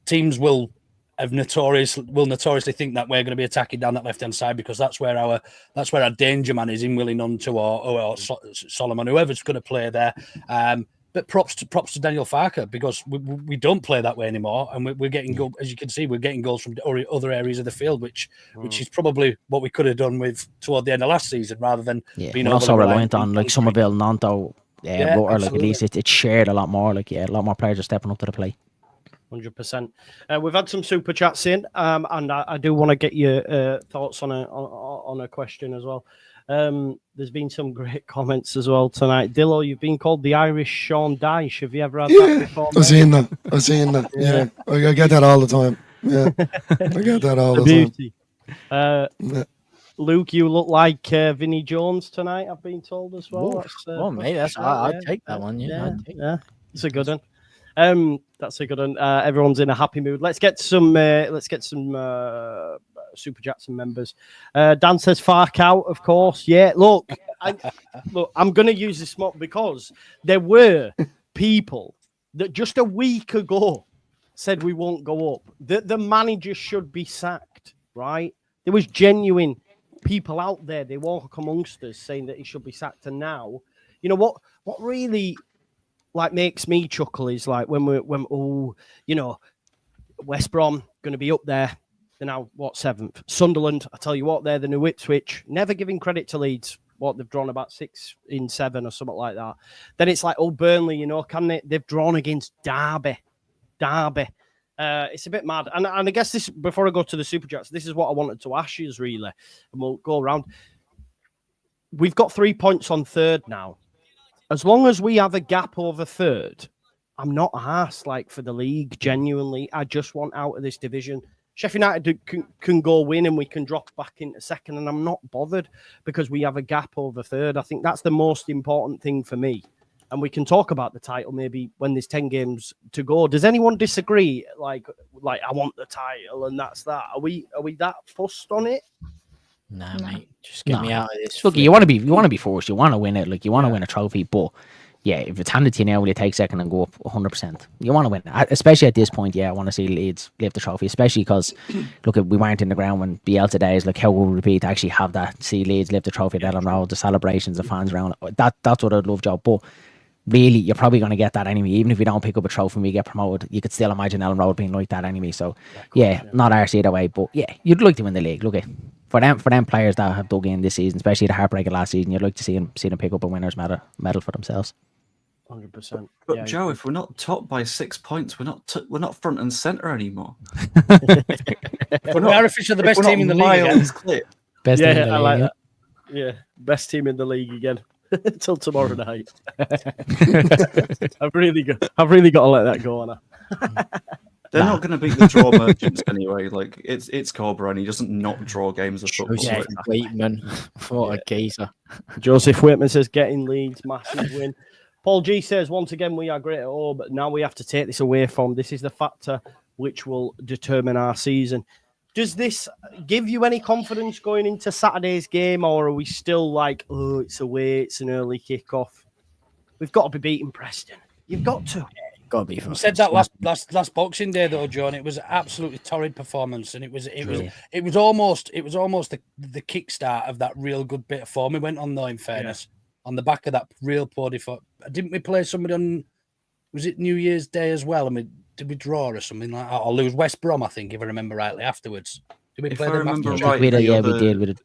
Teams will notoriously think that we're going to be attacking down that left hand side, because that's where our danger man is in Willie Nanto or Solomon, whoever's going to play there. But props to Daniel Farker, because we don't play that way anymore, and we're getting goals, as you can see, we're getting goals from other areas of the field, which is probably what we could have done with toward the end of last season, rather than being also reliant on like Somerville, Nanto, or like at least it's shared a lot more. Like a lot more players are stepping up to the plate. 100%. We've had some super chats in, and I do want to get your thoughts on a question as well. There's been some great comments as well tonight. Dillo, you've been called the Irish Sean Dyche. Have you ever had that before? I've seen that. Yeah. I get that all the time. Yeah, I get that all the time. Luke, you look like Vinnie Jones tonight, I've been told as well. Mate, I'd take that one. Yeah, it's a good one. That's a good one. Everyone's in a happy mood. Let's get some Super Jackson members. Dan says Fark out, of course. Yeah, look, I'm going to use this mock because there were people that just a week ago said we won't go up. The manager should be sacked, right? There was genuine people out there. They walk amongst us saying that he should be sacked. And now, you know what really like makes me chuckle is like when West Brom going to be up there. They're now, 7th? Sunderland, I tell you what, they're the new Ipswich. Never giving credit to Leeds. They've drawn about 6 in 7 or something like that. Then it's like, Burnley, they've drawn against Derby. It's a bit mad. And I guess this, before I go to the Super Chats, this is what I wanted to ask you, really. And we'll go around. We've got 3 points on 3rd now. As long as we have a gap over 3rd, I'm not arsed, for the league, genuinely. I just want out of this division. Sheffield United can go win and we can drop back into 2nd, and I'm not bothered because we have a gap over 3rd. I think that's the most important thing for me. And we can talk about the title maybe when there's 10 games to go. Does anyone disagree? Like I want the title and that's that. Are we that fussed on it? Nah, mate. Just get me out of this. Look, you want to be forced. You want to win it. You want to win a trophy, but yeah, if it's handed to you now, will you take 2nd and go up 100%? You want to win, especially at this point. Yeah, I want to see Leeds lift the trophy, especially because look, we weren't in the ground when BL today is how will it be to actually have that, see Leeds lift the trophy at Ellen Road, the celebrations, the fans around it. That's what I'd love, Joe. But really, you're probably going to get that anyway. Even if you don't pick up a trophy and we get promoted, you could still imagine Ellen Road being like that anyway. So not arse either way. But yeah, you'd like to win the league. Look, for them players that have dug in this season, especially the heartbreaker last season, you'd like to see them pick up a winner's medal for themselves. 100%. But Joe, if we're not top by 6 points, we're not front and center anymore. We're officially the best team in the league again. Best team in the I league, like that. Yeah, best team in the league again. Till tomorrow night. I've really got to let that go, Anna. They're not going to beat the draw merchants anyway. It's Cobra, and he doesn't not draw games of football. Joseph Waitman, what a geezer. Joseph Whitman says, getting Leeds, massive win. Paul G says, once again, we are great at home, but now we have to take this away from. This is the factor which will determine our season. Does this give you any confidence going into Saturday's game, or are we still it's away, it's an early kickoff? We've got to be beating Preston. You've got to. Got to be. We said that last Boxing Day though, John. It was an absolutely torrid performance, and it was almost the kickstart of that real good bit of form we went on though. In fairness, on the back of that real poor defense, didn't we play somebody on? Was it New Year's Day as well? Did we draw or something like that? Or lose West Brom, I think, if I remember rightly, afterwards. Did we play them afterwards? We did.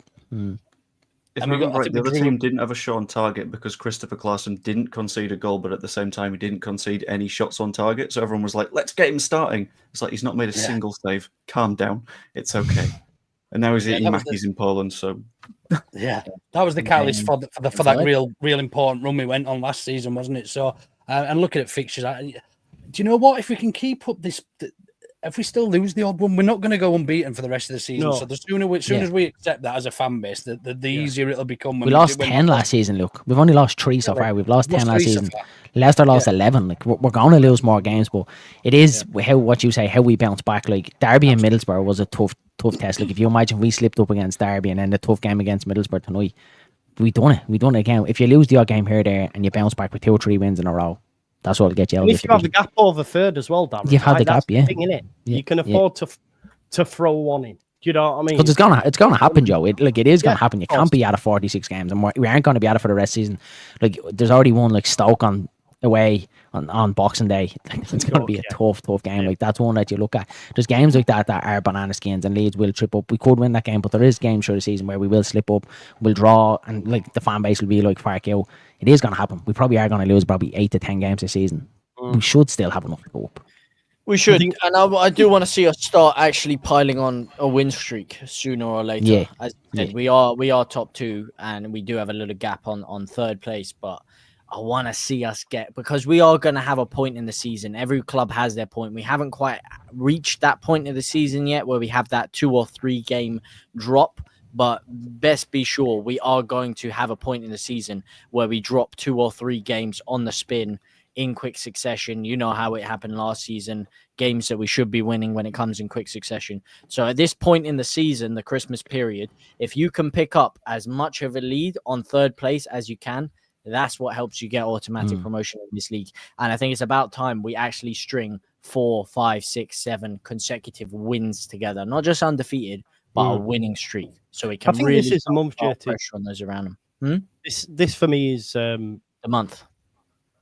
If I remember right, the other team didn't have a shot on target because Christopher Claassen didn't concede a goal, but at the same time, he didn't concede any shots on target. So everyone was like, let's get him starting. It's like, he's not made a single save. Calm down. It's okay. And now he's eating Mackies in Poland, so... Yeah, that was the catalyst for that real important run we went on last season, wasn't it? So, and looking at fixtures, do you know what? If we can keep up this, if we still lose the odd one, we're not going to go unbeaten for the rest of the season. No. So the sooner as we accept that as a fan base, the easier it'll become. We lost 10 last season, Luke. We've only lost 3 so far. We've lost 10 last season. Leicester lost 11. We're going to lose more games, but it is how we bounce back. Derby and Middlesbrough was a tough test. If you imagine we slipped up against Derby and then the tough game against Middlesbrough tonight, we done it again. If you lose the odd game here or there and you bounce back with 2 or 3 wins in a row, that's what'll get you out of it. If you have the gap over 3rd as well, Darren. You've had the gap, thing, innit? You can afford to throw one in. Do you know what I mean? Because it's gonna happen, Joe. It is gonna happen. You can't be out of 46 games, and we aren't going to be out of for the rest of the season. There's already one Stoke away on Boxing Day. It's going to be a tough game. That's one that you look at. There's games like that are banana skins, and Leeds will trip up. We could win that game, but there is games through the season where we will slip up, we'll draw, and the fan base will be fark out. It is going to happen. We probably are going to lose 8 to 10 games this season. We should still have enough to go up. We should, and I do want to see us start actually piling on a win streak sooner or later. Yeah. As I said, we are top 2, and we do have a little gap on 3rd place, but I want to see us because we are going to have a point in the season. Every club has their point. We haven't quite reached that point of the season yet where we have that 2 or 3 game drop, but best be sure we are going to have a point in the season where we drop 2 or 3 games on the spin in quick succession. You know how it happened last season, games that we should be winning when it comes in quick succession. So at this point in the season, the Christmas period, if you can pick up as much of a lead on third place as you can, that's what helps you get automatic promotion in this league. And I think it's about time we actually string 4, 5, 6, 7 consecutive wins together, not just undefeated, but a winning streak. So we can I think really this is a month, put JT. pressure on those around them. This for me is The month.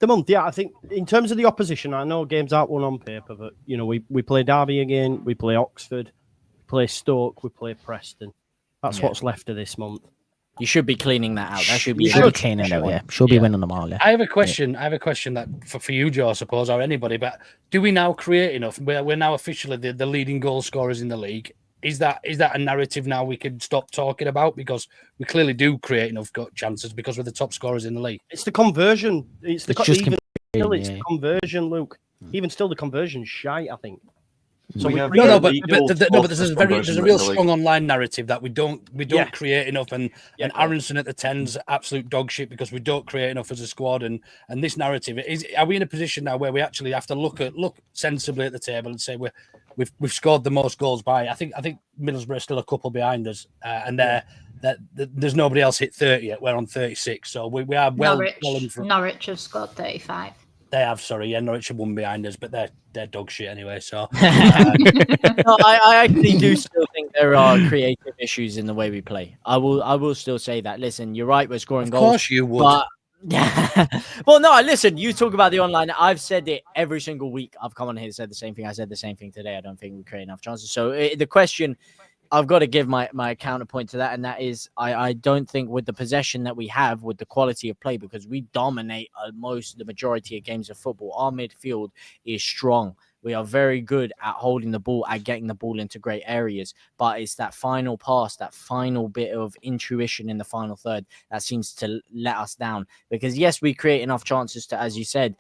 the month. Yeah, I think in terms of the opposition, I know games aren't won on paper, but you know, we play Derby again, we play Oxford, we play Stoke, we play Preston. That's what's left of this month. You should be cleaning that out. That should be Should be cleaning it out, yeah. Should be winning them all, yeah. I have a question. I have a question that for you, Joe, I suppose, or anybody. But do we now create enough? We're now officially the leading goal scorers in the league. Is that a narrative now we can stop talking about? Because we clearly do create enough chances because we're the top scorers in the league. It's the conversion. It's the the conversion, Luke. Even still, the conversion's shite, I think. So We have but the there's a conversion real in the league. strong online narrative that we don't create enough, and Aronson at the 10's absolute dog shit because we don't create enough as a squad, and this narrative are we in a position now where we actually have to look sensibly at the table and say we've scored the most goals by I think Middlesbrough are still a couple behind us, and there's nobody else hit 30 yet. We're on 36, so we are well in front. Norwich have scored 35. They have, sorry, yeah, Norwich are one behind us, but they're dog shit anyway. So No, I actually do still think there are creative issues in the way we play. I will still say that. Listen, you're right, we're scoring goals. Of course you would. But well, no, listen, you talk about the online. I've said it every single week. I've come on here and said the same thing. I said the same thing today. I don't think we create enough chances. So the question, I've got to give my counterpoint to that, and that is I don't think with the possession that we have, with the quality of play, because we dominate the majority of games of football, our midfield is strong. We are very good at holding the ball, at getting the ball into great areas. But it's that final pass, that final bit of intuition in the final third that seems to let us down. Because, yes, we create enough chances to, as you said,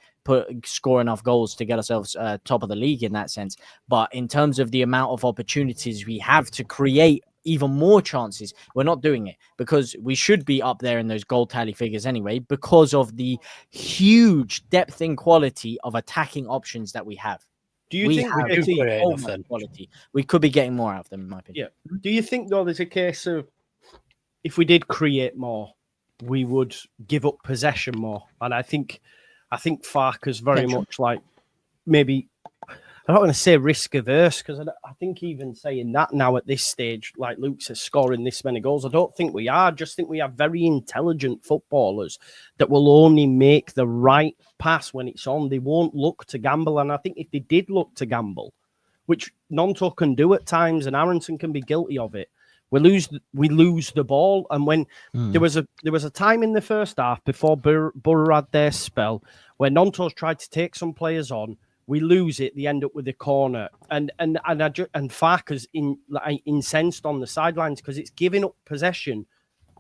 score enough goals to get ourselves top of the league in that sense. But in terms of the amount of opportunities we have to create even more chances, we're not doing it, because we should be up there in those goal tally figures anyway, because of the huge depth and quality of attacking options that we have. Do you think have so much quality? We could be getting more out of them, in my opinion. Yeah. Do you think, though, there's a case of if we did create more, we would give up possession more? And I think Farker's very much like maybe, I'm not going to say risk averse, because I think even saying that now at this stage, like Luke says, scoring this many goals, I don't think we are. I just think we have very intelligent footballers that will only make the right pass when it's on. They won't look to gamble. And I think if they did look to gamble, which Nonto can do at times, and Aronson can be guilty of it, we lose the ball. And when there was a time in the first half before Borough had their spell where Nonto's tried to take some players on, we lose it. They end up with a corner, and Farker's incensed on the sidelines because it's giving up possession.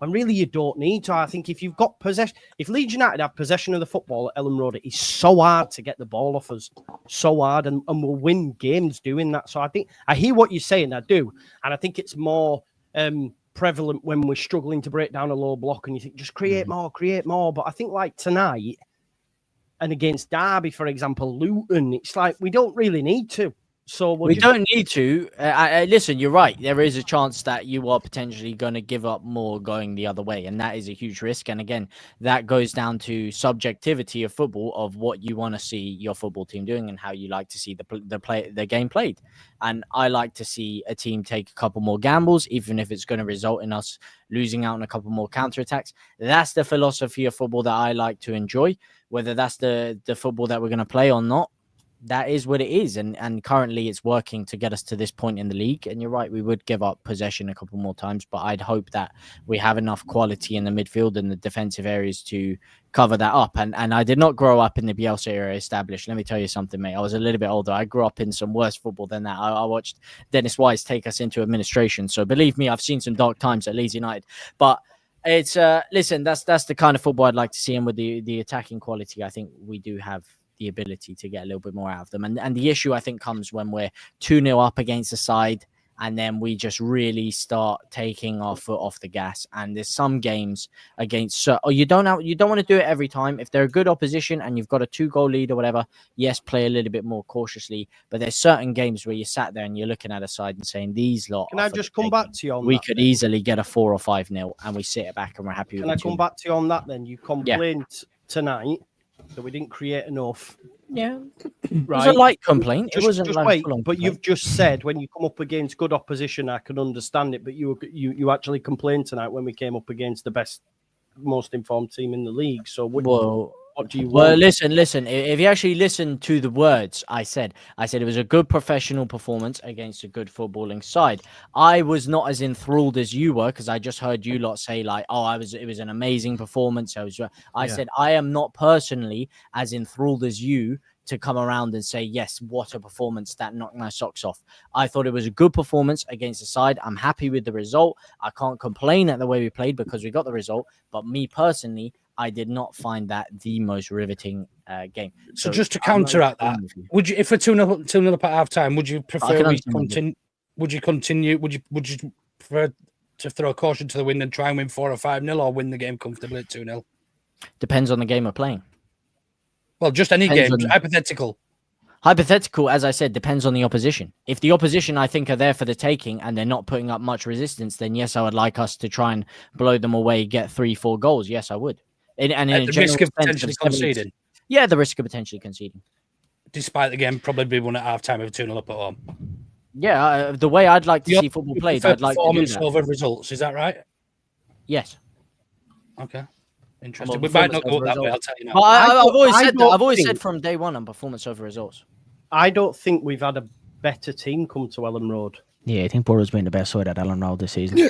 And really, you don't need to. I think if you've got possession, if Leeds United have possession of the football at Ellen Road, it's so hard to get the ball off us, so hard, and we'll win games doing that. So I think I hear what you're saying, I do, and I think it's more prevalent when we're struggling to break down a low block, and you think just create more. But I think like tonight, and against Derby, for example, Luton, it's like we don't really need to. So we don't need to. Listen, you're right. There is a chance that you are potentially going to give up more going the other way, and that is a huge risk. And again, that goes down to subjectivity of football, of what you want to see your football team doing and how you like to see the game played. And I like to see a team take a couple more gambles, even if it's going to result in us losing out on a couple more counterattacks. That's the philosophy of football that I like to enjoy. Whether that's the football that we're going to play or not, that is what it is, and currently it's working to get us to this point in the league. And you're right, we would give up possession a couple more times, but I'd hope that we have enough quality in the midfield and the defensive areas to cover that up. And I did not grow up in the Bielsa era established. Let me tell you something, mate. I was a little bit older. I grew up in some worse football than that. I watched Dennis Wise take us into administration. So believe me, I've seen some dark times at Leeds United. But it's listen, that's the kind of football I'd like to see. And with the attacking quality, I think we do have the ability to get a little bit more out of them. And the issue, I think, comes when we're 2-0 up against a side and then we just really start taking our foot off the gas. And there's some games against you don't want to do it every time. If they're a good opposition and you've got a 2-goal lead or whatever, yes, play a little bit more cautiously. But there's certain games where you sat there and you're looking at a side and saying, these lot. Can I just come back to you on we that? Could easily get a 4 or 5-0 and we sit it back and we're happy with it. Can I come back to you on that then? You complained tonight that we didn't create enough. Yeah, right. It was a light complaint. Just, it wasn't just like wait. full-on But complaint. you've just said when you come up against good opposition, I can understand it. But you actually complained tonight when we came up against the best, most informed team in the league. So what do you want? Well, listen. If you actually listen to the words I said it was a good professional performance against a good footballing side. I was not as enthralled as you were because I just heard you lot say like, "Oh, it was an amazing performance." I said I am not personally as enthralled as you to come around and say, yes, what a performance that knocked my socks off. I thought it was a good performance against the side. I'm happy with the result. I can't complain at the way we played because we got the result. But me personally, I did not find that the most riveting game. So just to counteract that, would you, if we're 2-0 up at half time, would you prefer we continue? Would you continue? Would you prefer to throw a caution to the wind and try and win 4 or 5-0, or win the game comfortably at 2-0? Depends on the game we're playing. Well, just any game, hypothetical. Hypothetical, as I said, depends on the opposition. If the opposition, I think, are there for the taking and they're not putting up much resistance, then yes, I would like us to try and blow them away, get 3-4 goals. Yes, I would. And at the risk of potentially conceding. Yeah, the risk of potentially conceding. Despite the game probably be won at half time with 2-0 up at home. Yeah, the way I'd like to see football played, I'd like to do that. Over results, is that right? Yes. Okay. Interesting. We might not go that way, I'll tell you now. Well, I've always said from day one on performance over results. I don't think we've had a better team come to Ellen Road. Yeah, I think Borough's been the best side at Ellen Road this season. Yeah.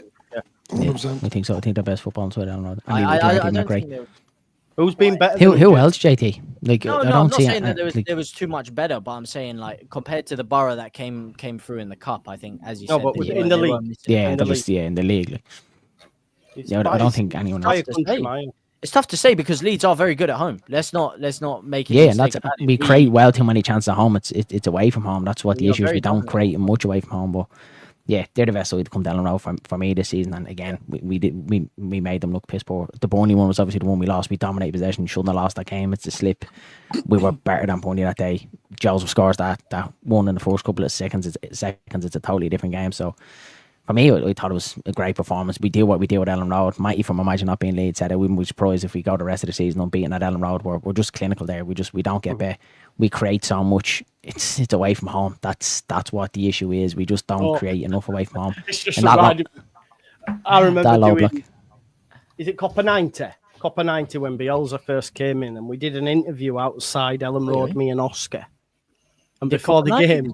100%. I think so. I think the best football side at Ellen Road. I don't think who's been better? Who else, JT? Like, no, I I'm don't not see saying that there was too much better, but I'm saying like compared to the Borough that came through in the cup, I think as you said, but in the league, in the league. Like, I don't think anyone else. It's tough to say because Leeds are very good at home. Let's not make it. Yeah, and that's we create well too many chances at home. It's away from home. That's what the issue is. We don't create much away from home, but. Yeah, they're the best side to come down the road for me this season. And again, we made them look piss poor. The Burnley one was obviously the one we lost. We dominated possession. Shouldn't have lost that game. It's a slip. We were better than Burnley that day. Joseph scores that one in the first couple of seconds. It's a totally different game. So for me, I thought it was a great performance. We do what we do at Ellen Road. Mighty from Imagine Not Being Leeds said it. We wouldn't be surprised if we go the rest of the season unbeaten at Ellen Road. We're just clinical there. We don't get better. We create so much. It's away from home. That's what the issue is. We just don't create enough away from home. It's just I remember doing. Is it Copper 90? Copper 90 when Bielsa first came in, and we did an interview outside Ellen Road, me and Oscar. And before the game,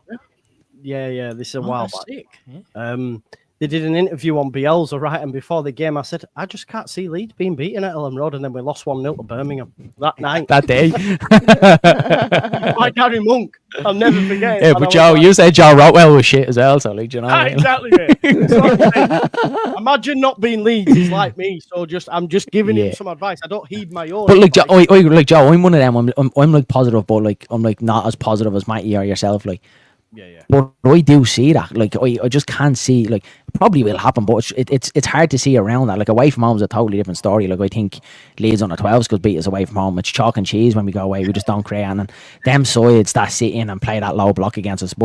this is a while back. Yeah. They did an interview on Bielsa, right? And before the game, I said, I just can't see Leeds being beaten at Ellen Road. And then we lost 1-0 to Birmingham that night. That day. Like Gary Monk. I'll never forget it. Yeah, but Joe, you said Joe Rotwell was shit as well. So, like, you know. Exactly. Imagine not being Leeds. It's like me. So I'm just giving him some advice. I don't heed my own. But like, Joe, I'm one of them. I'm like positive, but like, I'm like not as positive as Matty or yourself. Like, yeah. But I do see that. Like, I just can't see. Like, it probably will happen, but it's hard to see around that. Like, away from home is a totally different story. Like, I think Leeds under 12s could beat us away from home. It's chalk and cheese when we go away. We just don't create. And them sides that sit in and play that low block against us,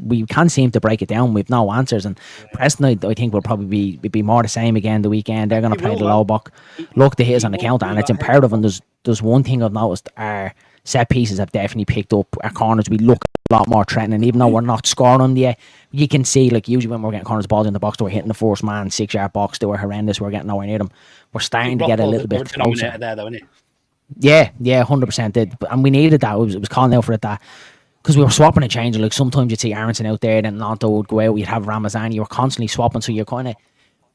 we can't seem to break it down. We've no answers. And Preston, I think, will probably be more the same again the weekend. They're going to play the low block, look to hit us on the counter, and it's imperative. And there's one thing I've noticed: our set pieces have definitely picked up. Our corners, we look a lot more threatening, even though we're not scoring on the. You can see, like, usually when we're getting corners, balls in the box, we're hitting the first man, 6-yard box. They were horrendous. We're getting nowhere near them. We're starting to get a little bit closer. There, though, isn't it? Yeah, 100%. And we needed that. It was calling out for it that. Because we were swapping and changing. Like, sometimes you'd see Aronson out there, then Lanto would go out, you'd have Ramazani. You were constantly swapping, so you're kind of,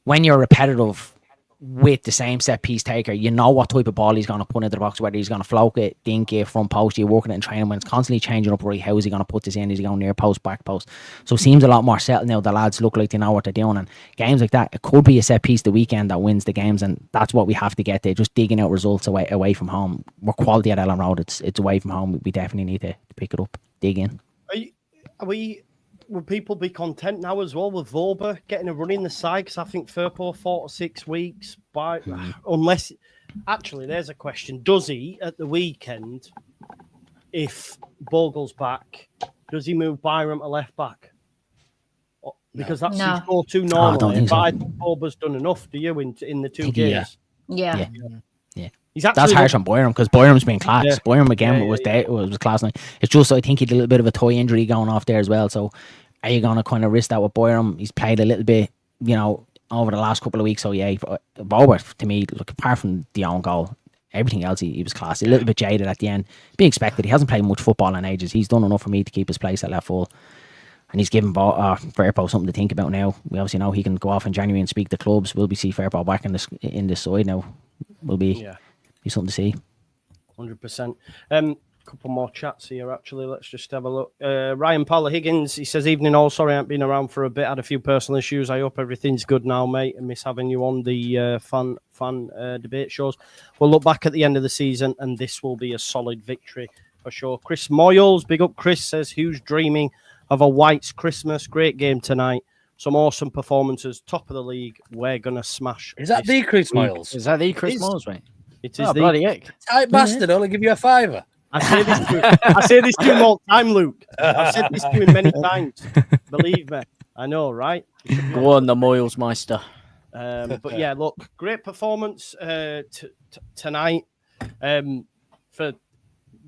when you're repetitive with the same set piece taker, you know what type of ball he's going to put into the box, whether he's going to float it, dink it, front post. You're working it in training when it's constantly changing up, right? How is he going to put this in? Is he going near post, back post? So it seems a lot more settled now. The lads look like they know what they're doing, and games like that, it could be a set piece the weekend that wins the games, and that's what we have to get there. Just digging out results away from home. We're quality at Ellen Road. It's away from home. We definitely need to pick it up, dig in. Are we would people be content now as well with Vorber getting a run in the side? Because I think Firpo 4 to 6 weeks, unless actually, there's a question: does he at the weekend, if Bogle's back, does he move Byram to left back? Because that's his 4-2 normally. But I think Vorber's done enough. Do you in the 2 games? Yeah. That's harsh on Byram because Byram's been class. Yeah. Byram again was class. It's just I think he had a little bit of a toe injury going off there as well. So are you going to kind of risk that with Byram? He's played a little bit, over the last couple of weeks. So yeah, Robert to me, look, apart from the own goal, everything else he was class. A little bit jaded at the end, be expected. He hasn't played much football in ages. He's done enough for me to keep his place at left full. And he's given Firpo something to think about now. We obviously know he can go off in January and speak to clubs. Will we see Firpo back in this side now? Will be something to see. 100%. Couple more chats here, actually. Let's just have a look. Ryan Paula Higgins, he says, evening all. Sorry I haven't been around for a bit. Had a few personal issues. I hope everything's good now, mate. I miss having you on the fun debate shows. We'll look back at the end of the season, and this will be a solid victory for sure. Chris Moyles, big up Chris, says, who's dreaming of a White's Christmas? Great game tonight. Some awesome performances. Top of the league. We're going to smash. Is that the Chris Moyles? Is that the Chris Moyles, mate? It is bloody heck. Tight bastard, only give you a $5. I say this to him all the time, Luke. I've said this to him many times. Believe me. I know, right? Go on, the Moyles Meister. But yeah, look, great performance tonight for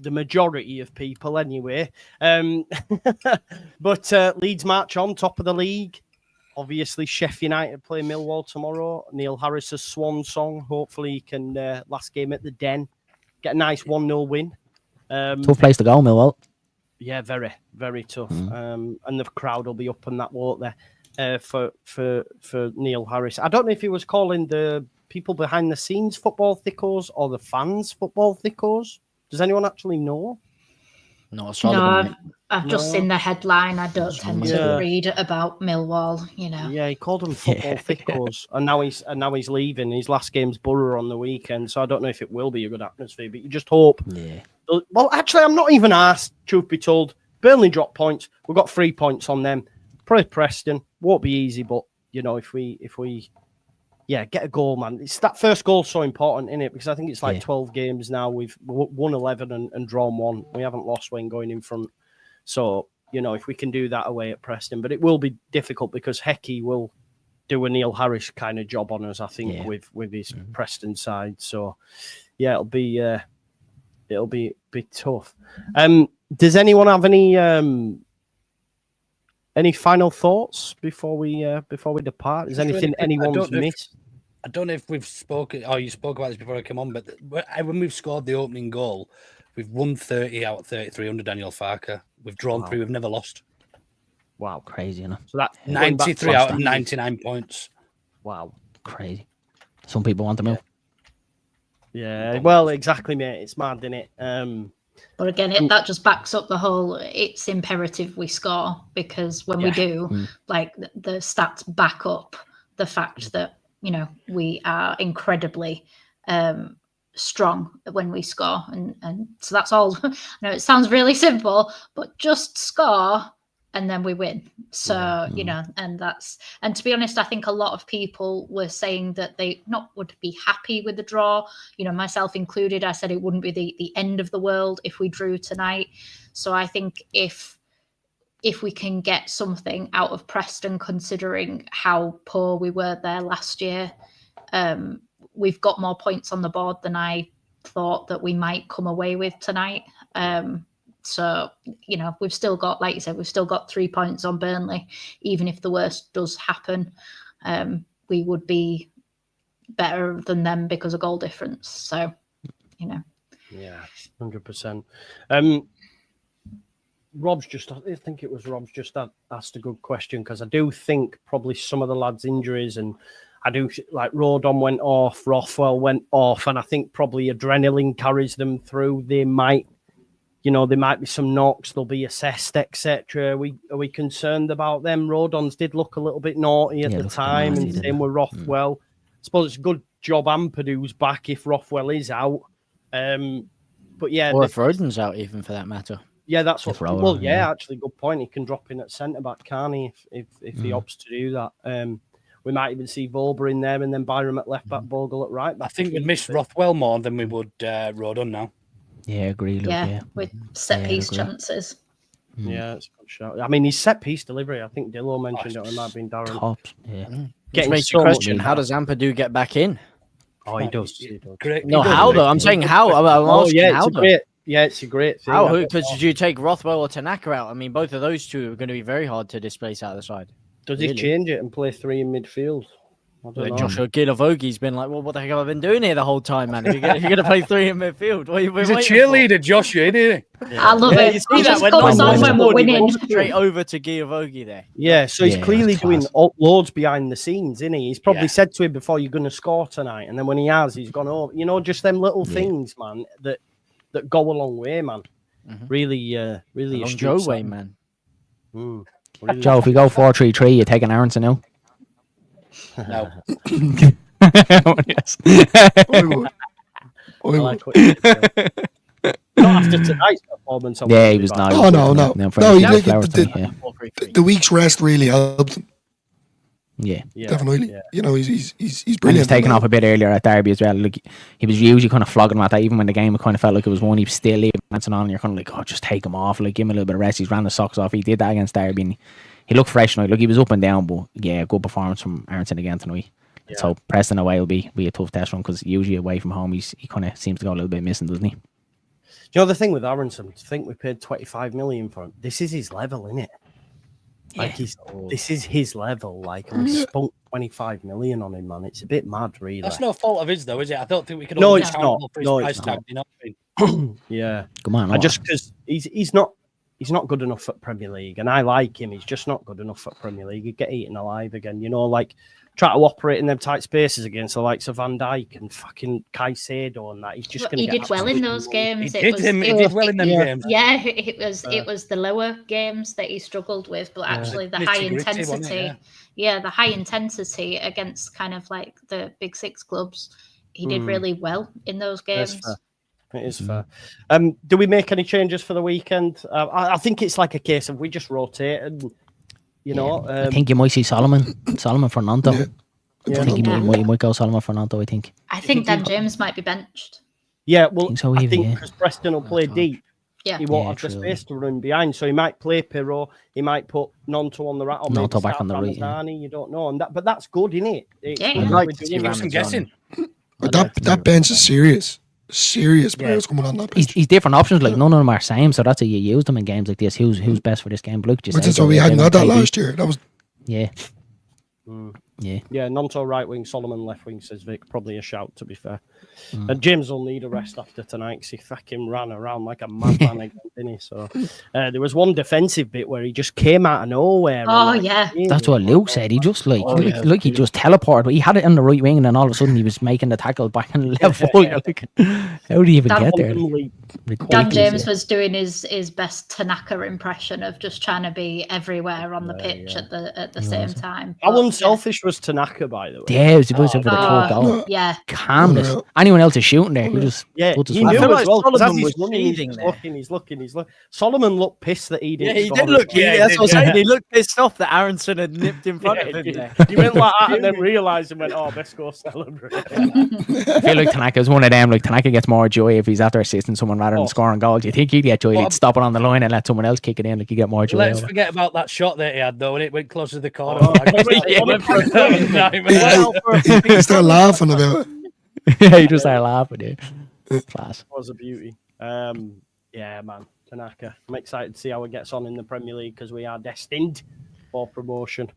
the majority of people anyway. But Leeds march on, top of the league. Obviously, Sheffield United play Millwall tomorrow. Neil Harris's swan song. Hopefully, he can, last game at the Den, get a nice 1-0 win. Tough place to go, Millwall. Yeah, very, very tough. And the crowd will be up on that, won't they? For Neil Harris. I don't know if he was calling the people behind the scenes football thickos or the fans football thickos. Does anyone actually know? No, I've just seen the headline. I don't tend to read about Millwall, Yeah, he called them football thickos, and now he's leaving. His last game's Borough on the weekend, so I don't know if it will be a good atmosphere. But you just hope. Yeah. Well, actually, I'm not even asked. Truth be told, Burnley dropped points. We've got 3 points on them. Probably Preston won't be easy, but if we get a goal, man. It's that first goal so important, isn't it? Because I think it's like 12 games now. We've won 11 and drawn 1. We haven't lost when going in front. So, if we can do that away at Preston. But it will be difficult because Hecky will do a Neil Harris kind of job on us, I think, with his Preston side. So, yeah, it'll be tough. Does anyone have any final thoughts before we depart? Is anything anyone's missed? I don't know if we've spoken, or you spoke about this before I came on, but when we've scored the opening goal, we've won 30 out of 33 under Daniel Farker. We've drawn 3. We've never lost. Wow, crazy, So that's 93 out of 99 points. Wow, crazy. Some people want to move. Yeah, well, exactly, mate. It's mad, isn't it? But again, that just backs up the whole, it's imperative we score, because when we do, like the stats back up the fact that, we are incredibly strong when we score. And so that's all. I know it sounds really simple, but just score and then we win. So, and to be honest, I think a lot of people were saying that they would be happy with the draw, myself included. I said it wouldn't be the end of the world if we drew tonight. So I think if we can get something out of Preston, considering how poor we were there last year, we've got more points on the board than I thought that we might come away with tonight. So, we've still got, like you said, we've still got 3 points on Burnley. Even if the worst does happen, we would be better than them because of goal difference. So, Yeah, 100%. I think it was Rob's just asked a good question, because I do think probably some of the lads' injuries, and I do like Rodon went off, Rothwell went off, and I think probably adrenaline carries them through. They might be some knocks, they'll be assessed, etc. Are we concerned about them? Rodon's did look a little bit naughty at the time, and same with Rothwell. I suppose it's a good job Ampadu's back if Rothwell is out. But yeah, or if Rodon's out, even for that matter. Yeah, that's what. If Rowan, Well, yeah, yeah. actually, good point. He can drop in at centre back, can't he? If he opts to do that, we might even see Volber in there, and then Byram at left back, Bogle at right back. I think we'd miss Rothwell more than we would Rodon now. Yeah, agree. Luke, yeah, with set piece agree. chances. Yeah, it's a good shout. I mean, his set piece delivery. I think Dillo mentioned it. It might have been Darren. Tops. Yeah. Which Getting makes so you much question: in how that. does Ampadu get back in? Oh, he does. He does. Great. No, He does, how mate. though? I'm saying how. I'm Oh, asking yeah, how it's a though. great. Yeah, it's a great thing. How? Because did you take Rothwell or Tanaka out? I mean, both of those two are going to be very hard to displace out of the side. Does he really? change it and play 3 in midfield? I don't know. Joshua Gilavogi's been like, well, what the heck have I been doing here the whole time, man? If you're going to play 3 in midfield, what are you He's a waiting cheerleader, Joshua, isn't he? I love You it. see He that just when comes no on one when we're scored, he went winning. straight over to Gilavogi there. Yeah, so he's Yeah, clearly that's doing class. loads behind the scenes, isn't he? He's probably Yeah. said to him before, "You're going to score tonight," and then when he has, he's gone over. You know, just them little things, man, that go a long way, man. Really, really. Long astute Joe sign. way, man. Really Joe, if we go 4-3-3, you're taking Aronson now. No. Yes. I would. I like what you said. Not after tonight's performance. I Yeah, wouldn't he be was back. nice. Oh, no. for No, his he did flowers the- to me, yeah. 4-3-3. The week's rest really helped him. Yeah. Yeah, Definitely. yeah. You know, he's And he brilliant. was taken off a bit earlier at Derby as well. Like, he was usually kind of flogging him at that. Even when the game kind of felt like it was won, he was still leaving Manson on. And you're kind of like, oh, just take him off. Like, give him a little bit of rest. He's ran the socks off. He did that against Derby. And he looked fresh tonight. Look, he was up and down, but yeah, good performance from Aronson again tonight. Yeah. So Preston away will be a tough test run because usually away from home he kind of seems to go a little bit missing, doesn't he? You know the thing with Aronson, to think we paid 25 million for him. This is his level, isn't it? Like this is his level. Like, and we spunk 25 million on him, man. It's a bit mad, really. That's no fault of his, though, is it? I don't think we can. No, hold him it's accountable not. for his No, price it's tag. not. You know what I mean? Yeah. Come on, I just because he's not good enough at Premier League, and I like him. He's just not good enough at Premier League. He'd get eaten alive again. You know, like try to operate in them tight spaces against the likes of Van Dijk and fucking Caicedo and that. He's just But going to he did well in those games. He did well in them games. Yeah, it was the lower games that he struggled with, but actually the high Nitty-gritty, wasn't intensity, it? the high intensity against kind of like the big six clubs, he did really well in those That's games. fair. It is fair. Do we make any changes for the weekend? I think it's like a case of we just rotate and, you know. I think you might see Solomon Fernando. Yeah. I think he might go Solomon Fernando, I think. I think Dan James might be benched. Yeah, well, think so, I Evie, think yeah. because Preston will play deep. Yeah. He won't Yeah, have the true. space to run behind, so he might play Pirro. He might put Nonto on the right, or maybe Nonto back start on the right, yeah. Ramazani, you don't know, but that's good, isn't it? Yeah, I'd yeah. like We're to see doing- Give some Ramazani. guessing. But that bench is serious. Serious players coming on that bench. He's different options. Like none of them are same, so that's how you use them in games like this. Who's best for this game? But look, just Which is why we hadn't had that last year. That was Yeah. Yeah. Yeah, Nonto right wing, Solomon left wing, says Vic. Probably a shout, to be fair. And James will need a rest after tonight because he fucking ran around like a madman again, didn't he? So there was one defensive bit where he just came out of nowhere. Oh, and, yeah. That's what Luke said. He just Oh, like he just teleported. But he had it in the right wing, and then all of a sudden he was making the tackle back in left full. You're like, how do you even get there? Randomly- Dan Ridiculous, James yeah. was doing his best Tanaka impression of just trying to be everywhere on the pitch at the same time. How But, unselfish was Tanaka, by the way? Yeah, it was supposed to for the Oh, third goal. yeah. Calmness. Unreal. Anyone else is shooting there, he just Yeah, puts his he foot knew down. feel as like well. 'cause as Solomon he's was running, seething he's there. looking. Solomon looked pissed that he didn't. Yeah, he score did look. as well. Yeah, That's he what I'm did. saying. He looked pissed off that Aronson had nipped in front of him there. He went like that and then realised and went, "Oh, let's go celebrate." I feel like Tanaka's one of them. Like Tanaka gets more joy if he's after assisting someone rather than scoring goals. You think he'd get joy? He'd stop it on the line and let someone else kick it in. Like he get more joy. Let's out of it. forget about that shot that he had, though, and it went closer to the corner. Yeah, went for a He's still laughing about it. Yeah, he just started laughing. Yeah. Class. was a beauty. Yeah, man, Tanaka. I'm excited to see how it gets on in the Premier League because we are destined for promotion.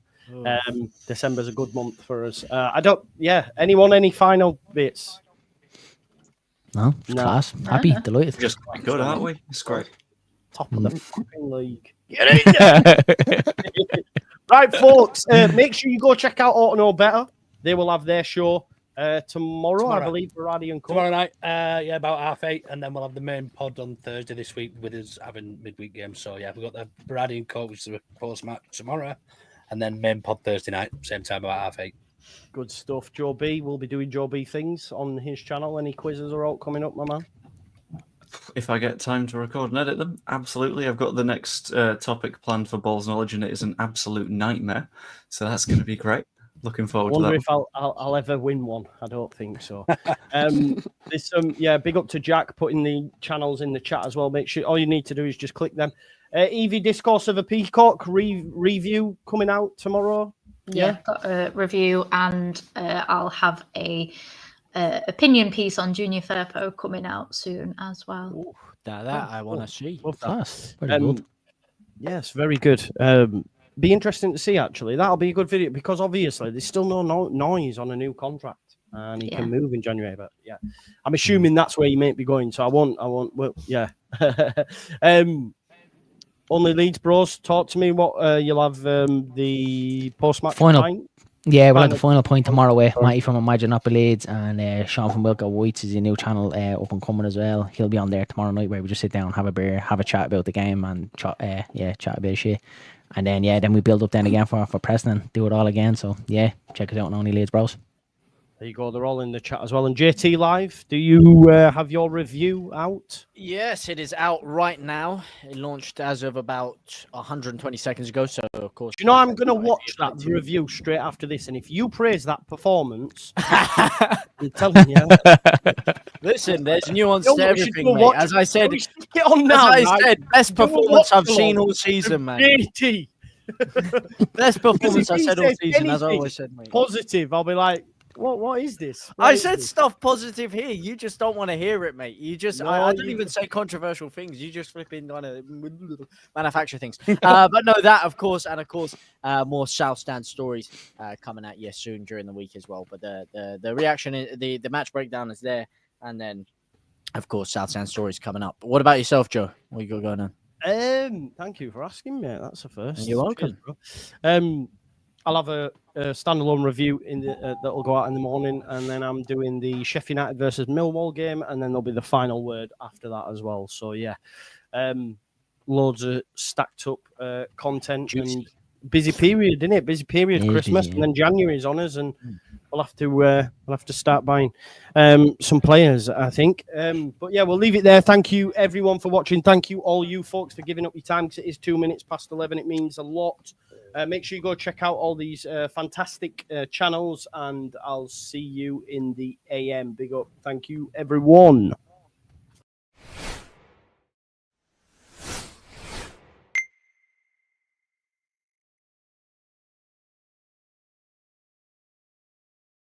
December's a good month for us. Anyone, any final bits? No, it's class. Happy, delighted. Just quite good, aren't we? It's great. Top of the fucking league. Get in there. Right, folks, make sure you go check out Ought to Know Better. They will have their show tomorrow, I believe, Baradi and Co. Tomorrow night, about 8:30, and then we'll have the main pod on Thursday this week with us having midweek games. So yeah, we've got the Baradi and Co, which is a post match tomorrow, and then main pod Thursday night, same time about 8:30. Good stuff. Joe B will be doing Joe B things on his channel. Any quizzes are out coming up, my man? If I get time to record and edit them, absolutely. I've got the next topic planned for Balls Knowledge, and it is an absolute nightmare. So that's going to be great. Looking I forward to wonder that. if I'll ever win one. I don't think so. There's big up to Jack putting the channels in the chat as well. Make sure all you need to do is just click them. Evie Discourse of a Peacock review coming out tomorrow. Yeah, got a review, and I'll have a opinion piece on Junior Firpo coming out soon as well. Ooh, that I want to see. Love that. Class. Very good. Yes, very good. Be interesting to see, actually. That'll be a good video because obviously there's still no noise on a new contract and he can move in January. But yeah, I'm assuming that's where you may be going. So I won't. Well, yeah. Only Leeds Bros, talk to me. What you'll have the post-match Final. pint? Yeah, we'll have the final point tomorrow with Matty from Imagine Up Leeds and Sean from Wilco Whites is a new channel up and coming as well. He'll be on there tomorrow night where we just sit down, have a beer, have a chat about the game and chat a bit of shit. And then we build up then again for Preston and do it all again. So yeah, check us out on Only Leeds Bros. There you go. They're all in the chat as well. And JT Live, do you have your review out? Yes, it is out right now. It launched as of about 120 seconds ago. So, of course, Do you know I'm going to watch that review straight after this? And if you praise that performance, I'm telling you. Listen, there's nuance You to know what you should everything, go mate. watch? As I said, Get on now, as I right? said, best Go performance watch I've seen along. all season, man. JT. Best performance if I he said all says season, as I anything always said, mate. Positive, I'll be like, what is this? What I is said this? stuff positive here. You just don't want to hear it, mate. You just, No, I don't you even say controversial things. You just flipping kind of manufacture things. But no, that, of course, and of course, more South Stand stories coming at you soon during the week as well. But the reaction, the match breakdown is there. And then, of course, South Stand stories coming up. But what about yourself, Joe? What you got going on? Thank you for asking, mate. That's a first. You're welcome. Cheers, I'll have a standalone review in the that'll go out in the morning, and then I'm doing the Sheffield United versus Millwall game, and then there'll be the final word after that as well. So yeah, loads of stacked up content and busy period, isn't it? Busy period, It is Christmas, busy, and then January's on us, and we'll have to start buying some players, I think. But yeah, we'll leave it there. Thank you everyone for watching. Thank you all you folks for giving up your time because it is 2 minutes past 11. It means a lot. Make sure you go check out all these fantastic channels, and I'll see you in the AM. Big up. Thank you, everyone.